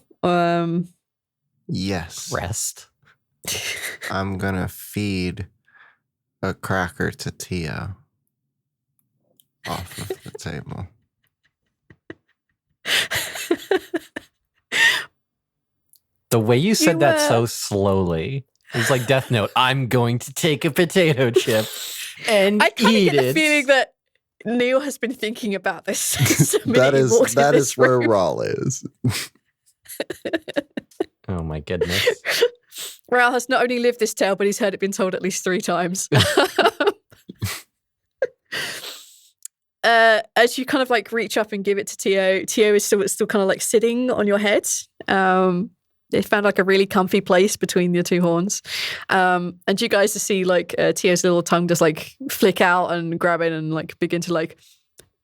Yes. Rest. I'm going to feed a cracker to Tia off of the table. The way you said that so slowly, it was like Death Note. I'm going to take a potato chip and I kind of eat get it. the feeling that Neil has been thinking about this. That is where Rhal is. Oh my goodness. Rhal has not only lived this tale, but he's heard it been told at least 3 times. As you kind of like reach up and give it to Tio is still kind of like sitting on your head. They found like a really comfy place between your 2 horns. And you guys just see like Tio's little tongue just like flick out and grab it and like begin to like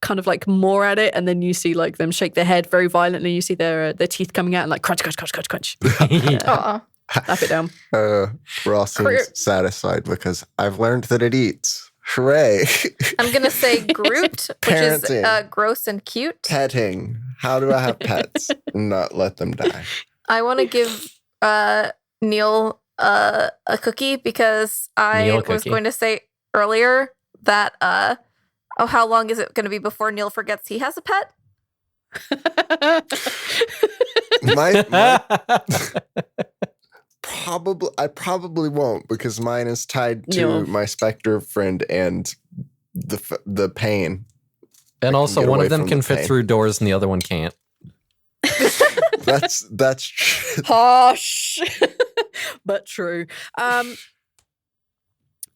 kind of like more at it. And then you see like them shake their head very violently. You see their teeth coming out and like crunch, crunch, crunch, crunch, crunch. Slap it down. Rhal seems satisfied because I've learned that it eats. Hooray. I'm going to say Groot, which is gross and cute. Petting. How do I have pets and not let them die? I want to give Neil a cookie because I was going to say earlier that, how long is it going to be before Neil forgets he has a pet? I probably won't because mine is tied to my specter friend and the pain. And also one of them can fit through doors and the other one can't. That's true. Harsh, but true.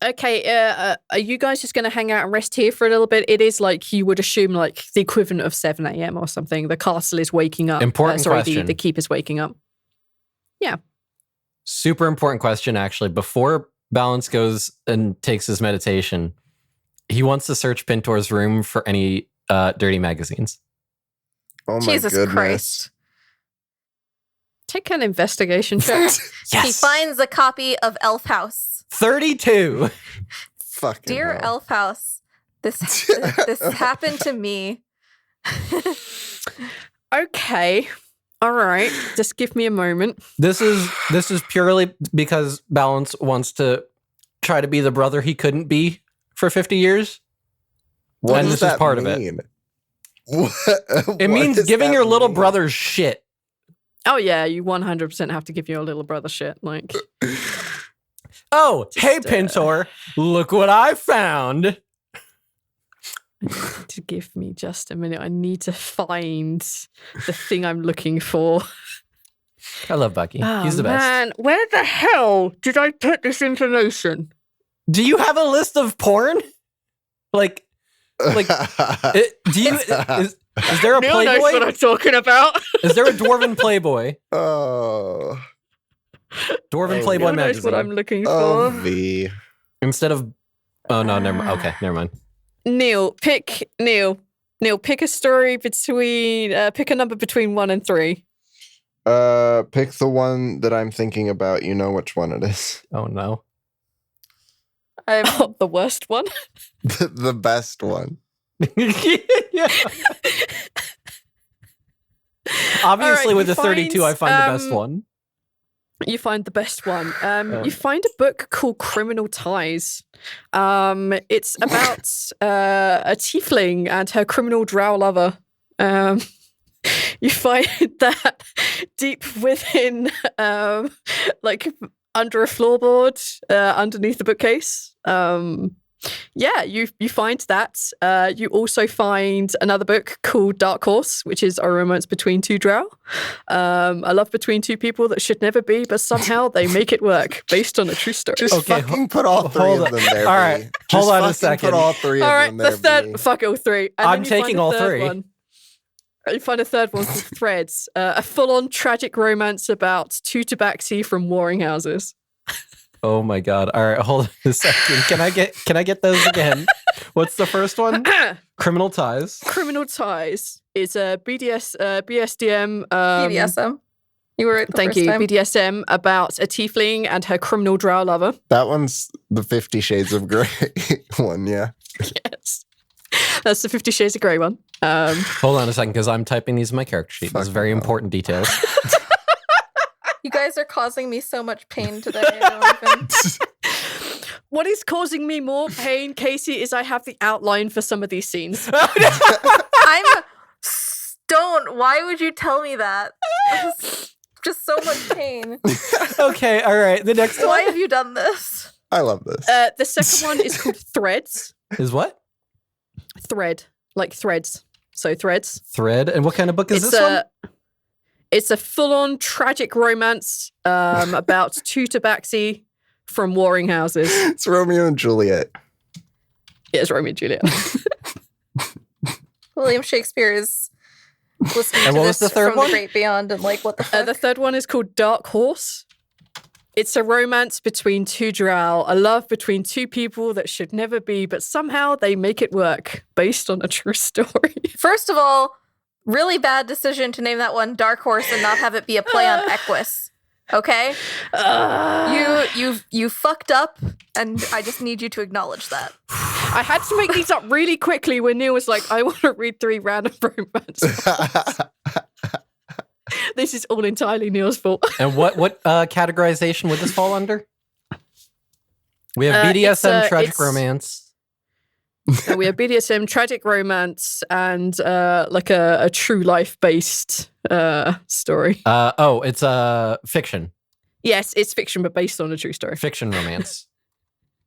Okay, are you guys just going to hang out and rest here for a little bit? It is like you would assume like the equivalent of 7 a.m. or something. The castle is waking up. Important question. The keep is waking up. Yeah. Super important question, actually. Before Balance goes and takes his meditation, he wants to search Pintor's room for any dirty magazines. Oh my Jesus goodness. Christ. Take an investigation check. Yes. He finds a copy of Elf House. 32. Fucking Dear hell. Elf House, this happened to me. Okay. All right. Just give me a moment. This is purely because Balance wants to try to be the brother he couldn't be for 50 years. What and does this is that part mean? of it. It means giving your little brother shit. Oh yeah, you 100% have to give your little brother shit. Like, oh, hey Pintor, look what I found. To give me just a minute. I need to find the thing I'm looking for. I love Bucky. He's the best. Man, where the hell did I put this information? Do you have a list of porn? Like, do you? Is there a Neil Playboy? knows what I'm talking about. Is there a Dwarven Playboy? Oh. Dwarven Playboy Neil knows magazine. what I'm looking Oh, for. V. Instead of, oh no, never mind. Okay, never mind. Neil, pick a story between, pick a number between 1 and 3. Pick the one that I'm thinking about. You know which one it is. Oh no. The worst one? The best one. Yeah. Obviously, right, with the 32, I find the best one. You find the best one. You find a book called Criminal Ties. It's about a tiefling and her criminal drow lover. You find that deep within, like under a floorboard, underneath the bookcase. You find that. You also find another book called Dark Horse, which is a romance between two drow. A love between two people that should never be, but somehow they make it work, based on a true story. Just fucking put all three of them there. All right, hold on a second. Put all three of them there. The third, fuck all three. And I'm taking all three. You find a third one called Threads, a full-on tragic romance about two tabaxi from warring houses. Oh my god! All right, hold on a second. Can I get those again? What's the first one? Criminal Ties. Criminal Ties is a BSDM. BDSM. You were right the Thank first you. time. BDSM about a tiefling and her criminal drow lover. That one's the 50 Shades of Grey one, yeah. Yes, that's the 50 Shades of Grey one. Hold on a second, because I'm typing these in my character sheet. These very important details. You guys are causing me so much pain today. I don't even... What is causing me more pain, Casey, is I have the outline for some of these scenes. I'm stoned. Why would you tell me that? Just so much pain. Okay, all right. The next Why one. have you done this? I love this. The second one is called Threads. Is what? Thread, like threads. So Threads. Thread. And what kind of book is this one? It's a full-on tragic romance about two tabaxi from warring houses. It's Romeo and Juliet. Yeah, it's Romeo and Juliet. William Shakespeare is listening And to what this was the third from one? the great beyond and like, what the fuck? The third one is called Dark Horse. It's a romance between two drow, a love between two people that should never be, but somehow they make it work, based on a true story. First of all, really bad decision to name that one Dark Horse and not have it be a play on Equus. Okay? You fucked up, and I just need you to acknowledge that. I had to make these up really quickly when Neil was like, I want to read 3 random romance novels. This is all entirely Neil's fault. And what categorization would this fall under? We have BDSM, tragic romance. We have BDSM, tragic romance, and like a true life based story. It's fiction. Yes, it's fiction, but based on a true story. Fiction romance.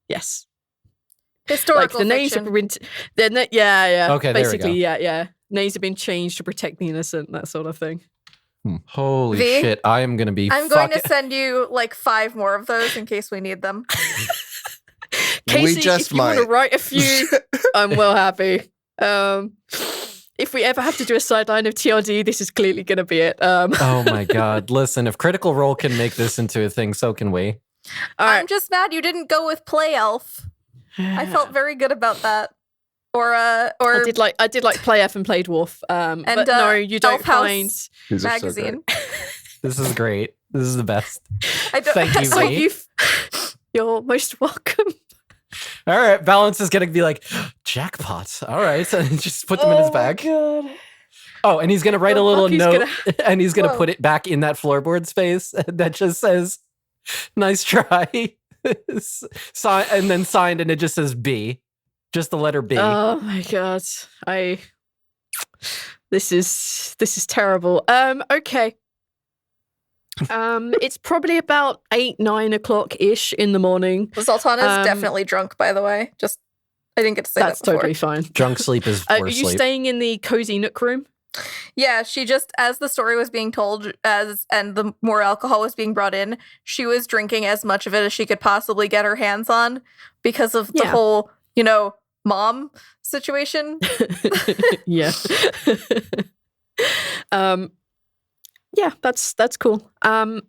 Yes. Historical like the names fiction. have been, yeah. Okay, there we basically, go. yeah. Names have been changed to protect the innocent, that sort of thing. Holy V, shit! I am gonna be. I'm going to send you like 5 more of those in case we need them. Casey, We just if you want to might. write a few, I'm well happy. If we ever have to do a sideline of TRD, this is clearly going to be it. Oh my god! Listen, if Critical Role can make this into a thing, so can we. All right. I'm just mad you didn't go with Play Elf. I felt very good about that. Or I did like Play F and Play Dwarf. But no, you don't Elf House find. These are so magazine. great. This is great. This is the best. I don't, Thank you, So V. you're most welcome. All right, Balance is gonna be like jackpot. All right, so just put them in his bag. God. Oh, and he's gonna write a Oh, little fuck, he's note, and he's gonna Whoa. put it back in that floorboard space that just says, "Nice try," and then signed, and it just says B, just the letter B. Oh my god. This is terrible. Okay. It's probably about 8-9 o'clock ish in the morning. Zaltanna is definitely drunk, by the way. Just, I didn't get to say That's that before. totally fine. Drunk sleep is Are worse you sleep. staying in the cozy nook room? Yeah, she just, as the story was being told, and the more alcohol was being brought in, she was drinking as much of it as she could possibly get her hands on because of the Yeah. whole, mom situation. Yeah. Yeah, that's cool. Rhal,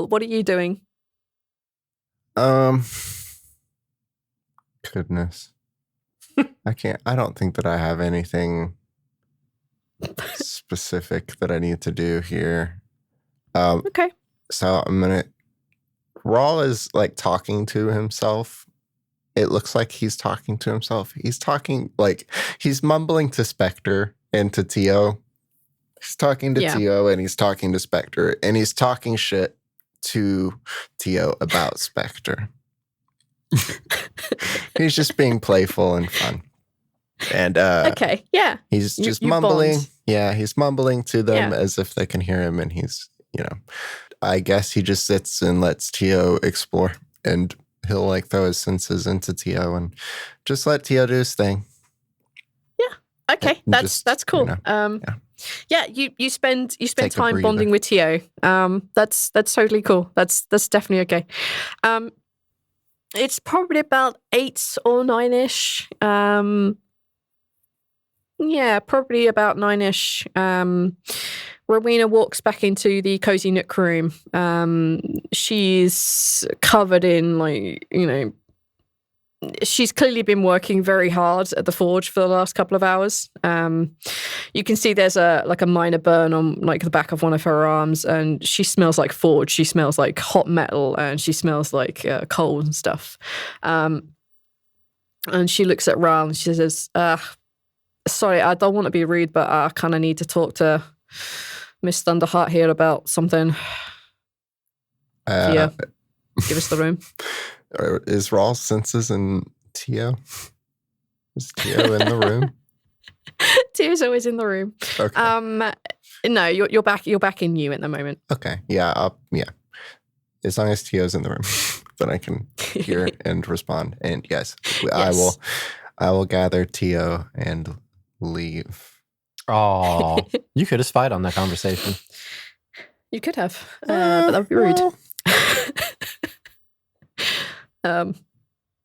what are you doing? Goodness. I don't think that I have anything specific that I need to do here. Okay. So Rhal is like talking to himself. It looks like he's talking to himself. He's talking like he's mumbling to Spectre and to Tio. He's talking to Tio and he's talking to Spectre and he's talking shit to Tio about Spectre. He's just being playful and fun. And okay, yeah. He's just mumbling. Bond. Yeah, he's mumbling to them as if they can hear him. And he's, I guess he just sits and lets Tio explore. And he'll like throw his senses into Tio and just let Tio do his thing. Yeah. Okay. That's cool. You spend time bonding with Tio. That's totally cool. That's definitely okay. It's probably about 8 or 9-ish. Probably about 9-ish. Rowena walks back into the cozy nook room. She's covered in she's clearly been working very hard at the forge for the last couple of hours. You can see there's a minor burn on the back of one of her arms, and she smells like forge. She smells like hot metal, and she smells like coal and stuff. And she looks at Rhal and she says, sorry, I don't want to be rude, but I kind of need to talk to Miss Thunderheart here about something. Give us the room. Is Rhal's senses in Tio? Is Tio in the room? Tio's always in the room. Okay. No, you're back in you at the moment. Okay. Yeah. As long as Tio's in the room, then I can hear and respond. And yes, I will gather Tio and leave. Oh, you could have spied on that conversation. You could have, but that would be rude.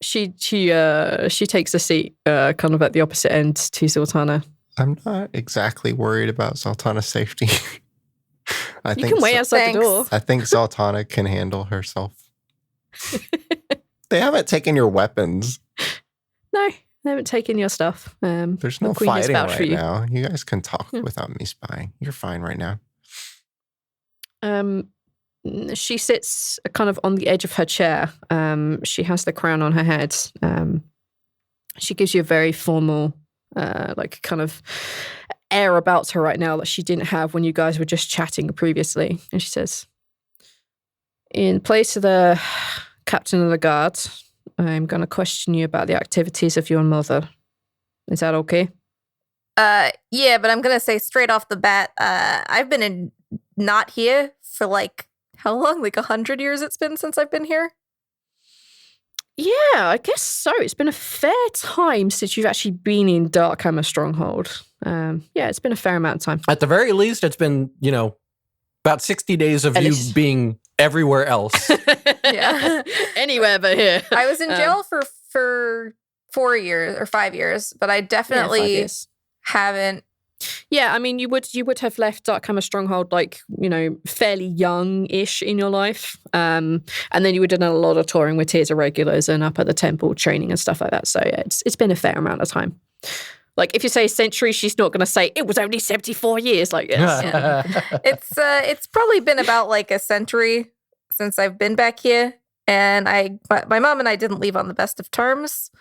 She takes a seat kind of at the opposite end to Zaltanna. I'm not exactly worried about Zaltanna's safety. You can wait outside the door. I think Zaltanna can handle herself. They haven't taken your weapons. No, they haven't taken your stuff. There's no fighting right now. You guys can talk without me spying. You're fine right now. She sits kind of on the edge of her chair. She has the crown on her head. She gives you a very formal, kind of air about her right now that she didn't have when you guys were just chatting previously. And she says, in place of the captain of the guard, I'm going to question you about the activities of your mother. Is that okay? Yeah, but I'm going to say straight off the bat, I've been not here for how long? 100 years it's been since I've been here? Yeah, I guess so. It's been a fair time since you've actually been in Darkhammer Stronghold. It's been a fair amount of time. At the very least, it's been, about 60 days of you being everywhere else. Yeah. Anywhere but here. I was in jail for 4 years or 5 years, but I definitely haven't. Yeah, I mean, you would have left Darkhammer Stronghold fairly young-ish in your life, and then you would have done a lot of touring with Tears of Regulars and up at the temple training and stuff like that. So yeah, it's been a fair amount of time. If you say a century, she's not going to say it was only 74 years. It's probably been about a century since I've been back here, and my mom and I didn't leave on the best of terms,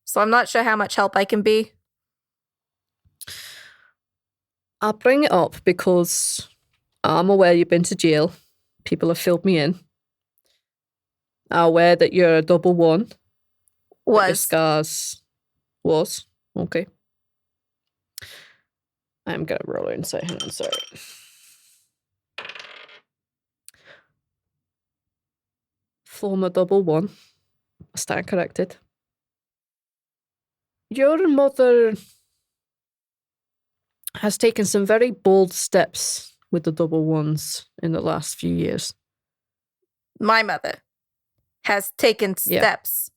so I'm not sure how much help I can be. I'll bring it up because I'm aware you've been to jail. People have filled me in. I'm aware that you're a double one. Was. Scars. Was. Okay. I'm going to roll insight. Hang on, sorry. Former double one. I stand corrected. Your mother has taken some very bold steps with the double ones in the last few years. My mother has taken steps.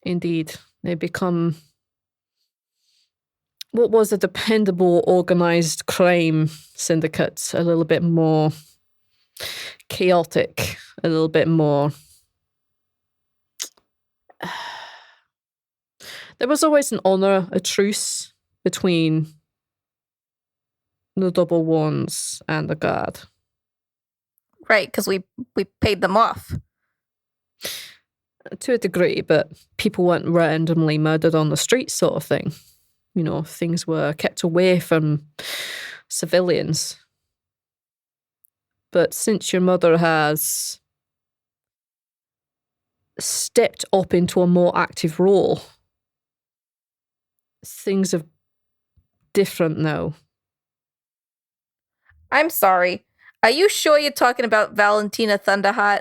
Indeed. They become what was a dependable, organized crime syndicate, a little bit more chaotic, a little bit more. There was always an honor, a truce between the double ones and the guard. Right, because we paid them off. To a degree, but people weren't randomly murdered on the street sort of thing. things were kept away from civilians. But since your mother has stepped up into a more active role, things are different now. I'm sorry. Are you sure you're talking about Valentina Thunderheart?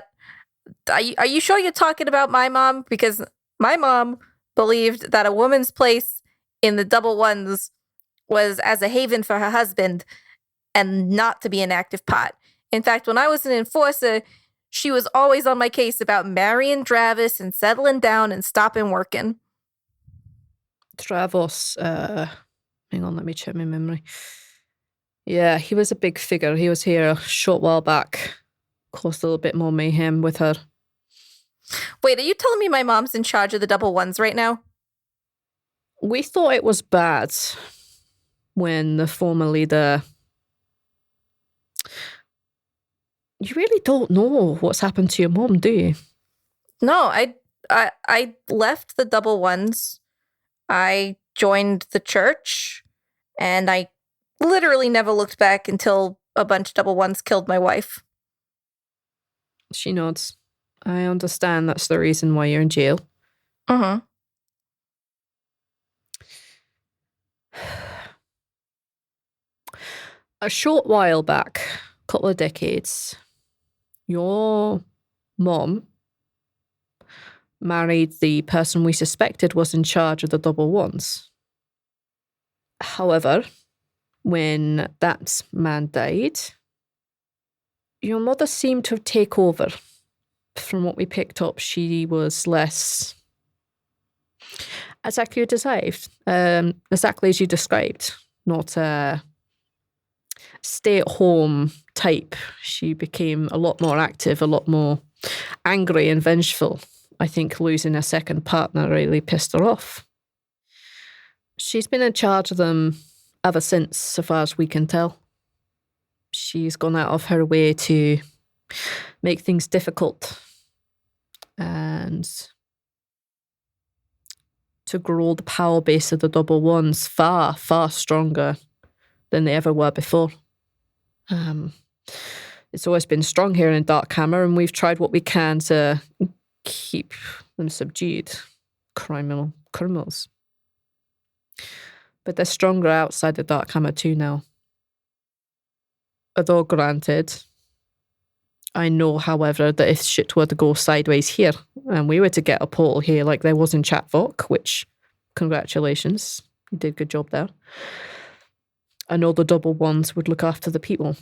Are you sure you're talking about my mom? Because my mom believed that a woman's place in the double ones was as a haven for her husband and not to be an active part. In fact, when I was an enforcer, she was always on my case about marrying Travis and settling down and stopping working. Travis, hang on, let me check my memory. Yeah, he was a big figure. He was here a short while back. Caused a little bit more mayhem with her. Wait, are you telling me my mom's in charge of the double ones right now? We thought it was bad when the former leader... You really don't know what's happened to your mom, do you? No, I left the double ones. I joined the church, and I literally never looked back until a bunch of double ones killed my wife. She nods. I understand that's the reason why you're in jail. Uh-huh. A short while back, a couple of decades, your mom married the person we suspected was in charge of the double ones. However, when that man died, your mother seemed to take over. From what we picked up, she was less exactly exactly as you described, not a stay-at-home type. She became a lot more active, a lot more angry and vengeful. I think losing a second partner really pissed her off. She's been in charge of them ever since, so far as we can tell. She's gone out of her way to make things difficult and to grow the power base of the double ones far, far stronger than they ever were before. It's always been strong here in Dark Hammer, and we've tried what we can to keep them subdued. Criminals. But they're stronger outside the Dark Hammer too now. Although granted, I know, however, that if shit were to go sideways here, and we were to get a portal here like there was in Chatvok, which, congratulations, you did a good job there. I know the double ones would look after the people.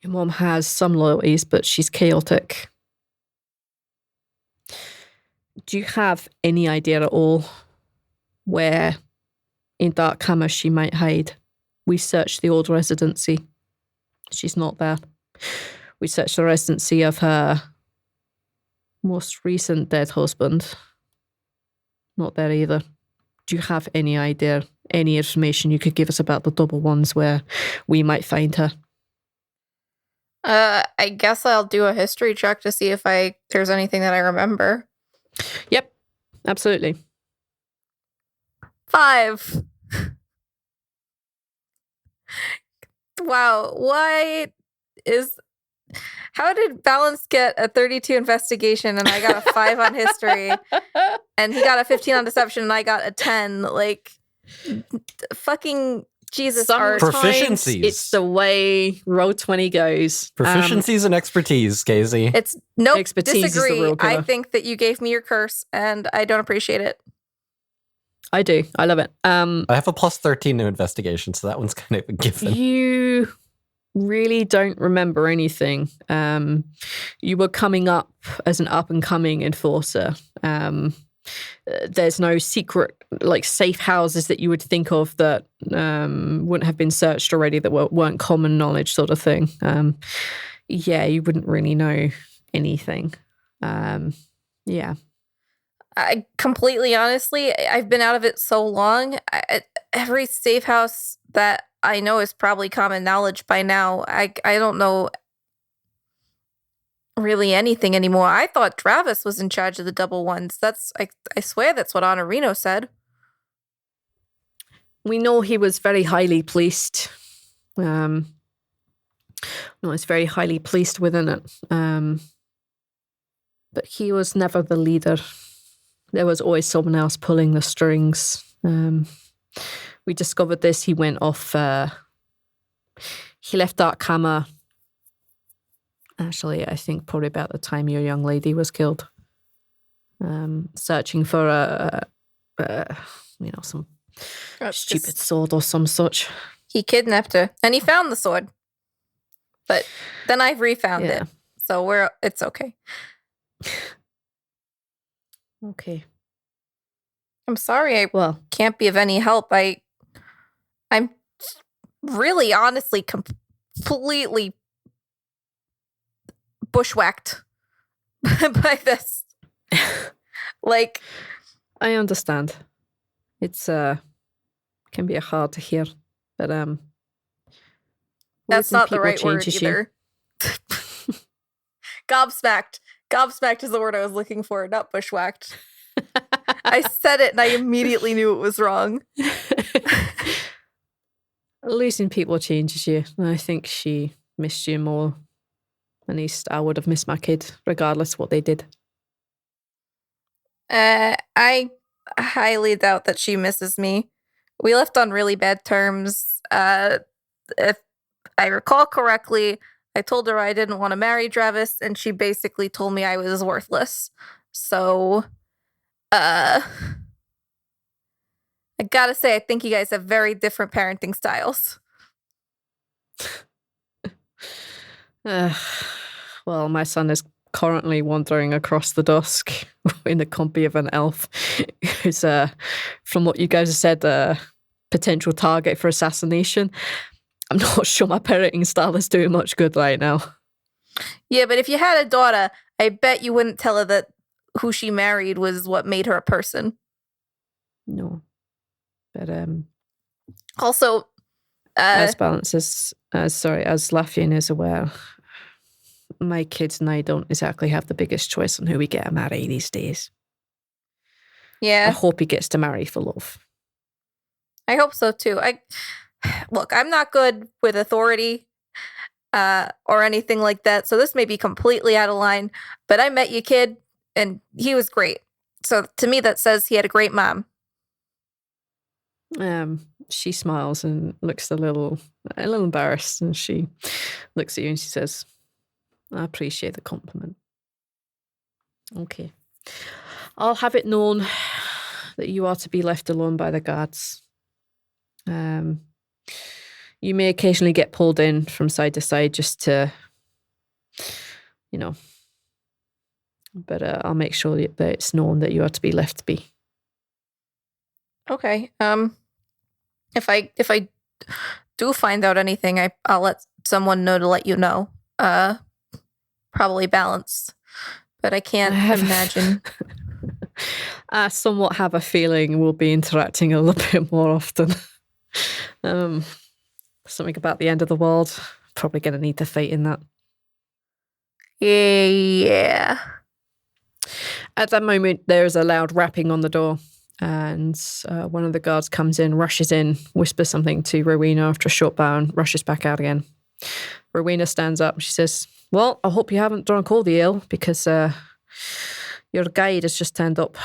Your mom has some loyalties, but she's chaotic. Do you have any idea at all where in Dark Hammer she might hide? We searched the old residency. She's not there. We searched the residency of her most recent dead husband. Not there either. Do you have any idea, any information you could give us about the double ones where we might find her? I guess I'll do a history check to see if there's anything that I remember. Yep, absolutely. 5. Wow, how did Balance get a 32 investigation and I got a 5 on history, and he got a 15 on deception and I got a 10? Like, fucking Jesus. Sometimes proficiencies. It's the way Roll20 goes. Proficiencies and expertise, Casey. It's nope. Expertise disagree. is the real killer. I think that you gave me your curse and I don't appreciate it. I do. I love it. I have a plus 13 to investigation, so that one's kind of a given. You really don't remember anything. You were coming up as an up-and-coming enforcer. There's no secret, like, safe houses that you would think of that wouldn't have been searched already, that weren't common knowledge sort of thing. Yeah, you wouldn't really know anything. Yeah. I completely, honestly, I've been out of it so long. Every safe house that I know is probably common knowledge by now. I don't know really anything anymore. I thought Travis was in charge of the double ones. I swear that's what Honorino said. we know he was very highly pleased. No, he's very highly pleased within it. But he was never the leader. There was always someone else pulling the strings. We discovered this. He went off. He left Dark Hammer. Actually, I think probably about the time your young lady was killed. Searching for some stupid sword or some such. He kidnapped her, and he found the sword. But then I've refound it, so it's okay. Okay. I'm sorry I can't be of any help. I'm really, honestly, completely bushwhacked by this. Like, I understand. It's can be hard to hear, but that's not the right word either. Gobsmacked. Gobsmacked is the word I was looking for, not bushwhacked. I said it and I immediately knew it was wrong. Losing people changes you. And I think she missed you more. At least I would have missed my kid, regardless of what they did. I highly doubt that she misses me. We left on really bad terms. If I recall correctly, I told her I didn't want to marry Travis, and she basically told me I was worthless. So, I gotta say, I think you guys have very different parenting styles. Well, my son is currently wandering across the dusk in the company of an elf who's, from what you guys have said, a potential target for assassination. I'm not sure my parenting style is doing much good right now. Yeah, but if you had a daughter, I bet you wouldn't tell her that who she married was what made her a person. No. But also, as Lafayette is aware, my kids and I don't exactly have the biggest choice on who we get to marry these days. Yeah. I hope he gets to marry for love. I hope so too. Look, I'm not good with authority or anything like that, so this may be completely out of line, but I met your kid and he was great. So to me that says he had a great mom. She smiles and looks a little embarrassed, and she looks at you and she says, I appreciate the compliment. Okay. I'll have it known that you are to be left alone by the guards. You may occasionally get pulled in from side to side just to, but I'll make sure that it's known that you are to be left to be. Okay. If I do find out anything, I'll let someone know to let you know. Probably Balance, but I can't imagine. I somewhat have a feeling we'll be interacting a little bit more often. Something about the end of the world. Probably going to need to fight in that. Yeah. At that moment, there's a loud rapping on the door, and one of the guards comes in, rushes in, whispers something to Rowena after a short bow, and rushes back out again. Rowena stands up and she says, well, I hope you haven't drunk all the ale, because your guide has just turned up.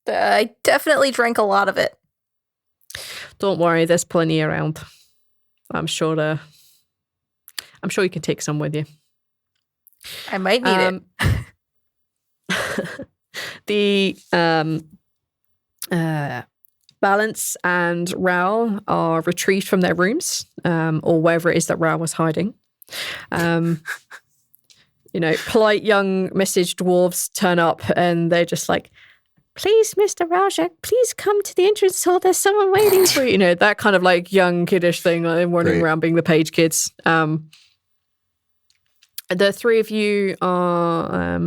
I definitely drank a lot of it. Don't worry, there's plenty around. I'm sure you can take some with you. I might need it. The Balance and Rhal are retrieved from their rooms, or wherever it is that Rhal was hiding. Polite young message dwarves turn up and they're just like, please, Mr. Raljak, please come to the entrance hall. There's someone waiting for you. That kind of like young kiddish thing, like running around being the page kids. The three of you are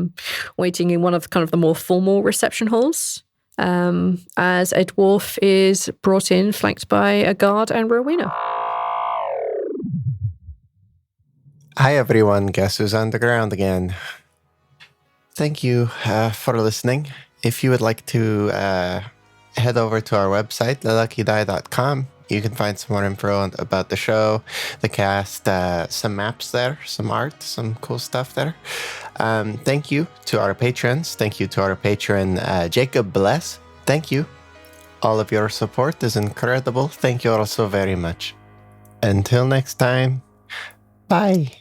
waiting in one of kind of the more formal reception halls, as a dwarf is brought in, flanked by a guard and Rowena. Hi everyone, guess who's on the ground again? Thank you for listening. If you would like to head over to our website, theluckydie.com. You can find some more info about the show, the cast, some maps there, some art, some cool stuff there. Thank you to our patrons. Thank you to our patron, Jacob Bless. Thank you. All of your support is incredible. Thank you all so very much. Until next time, bye.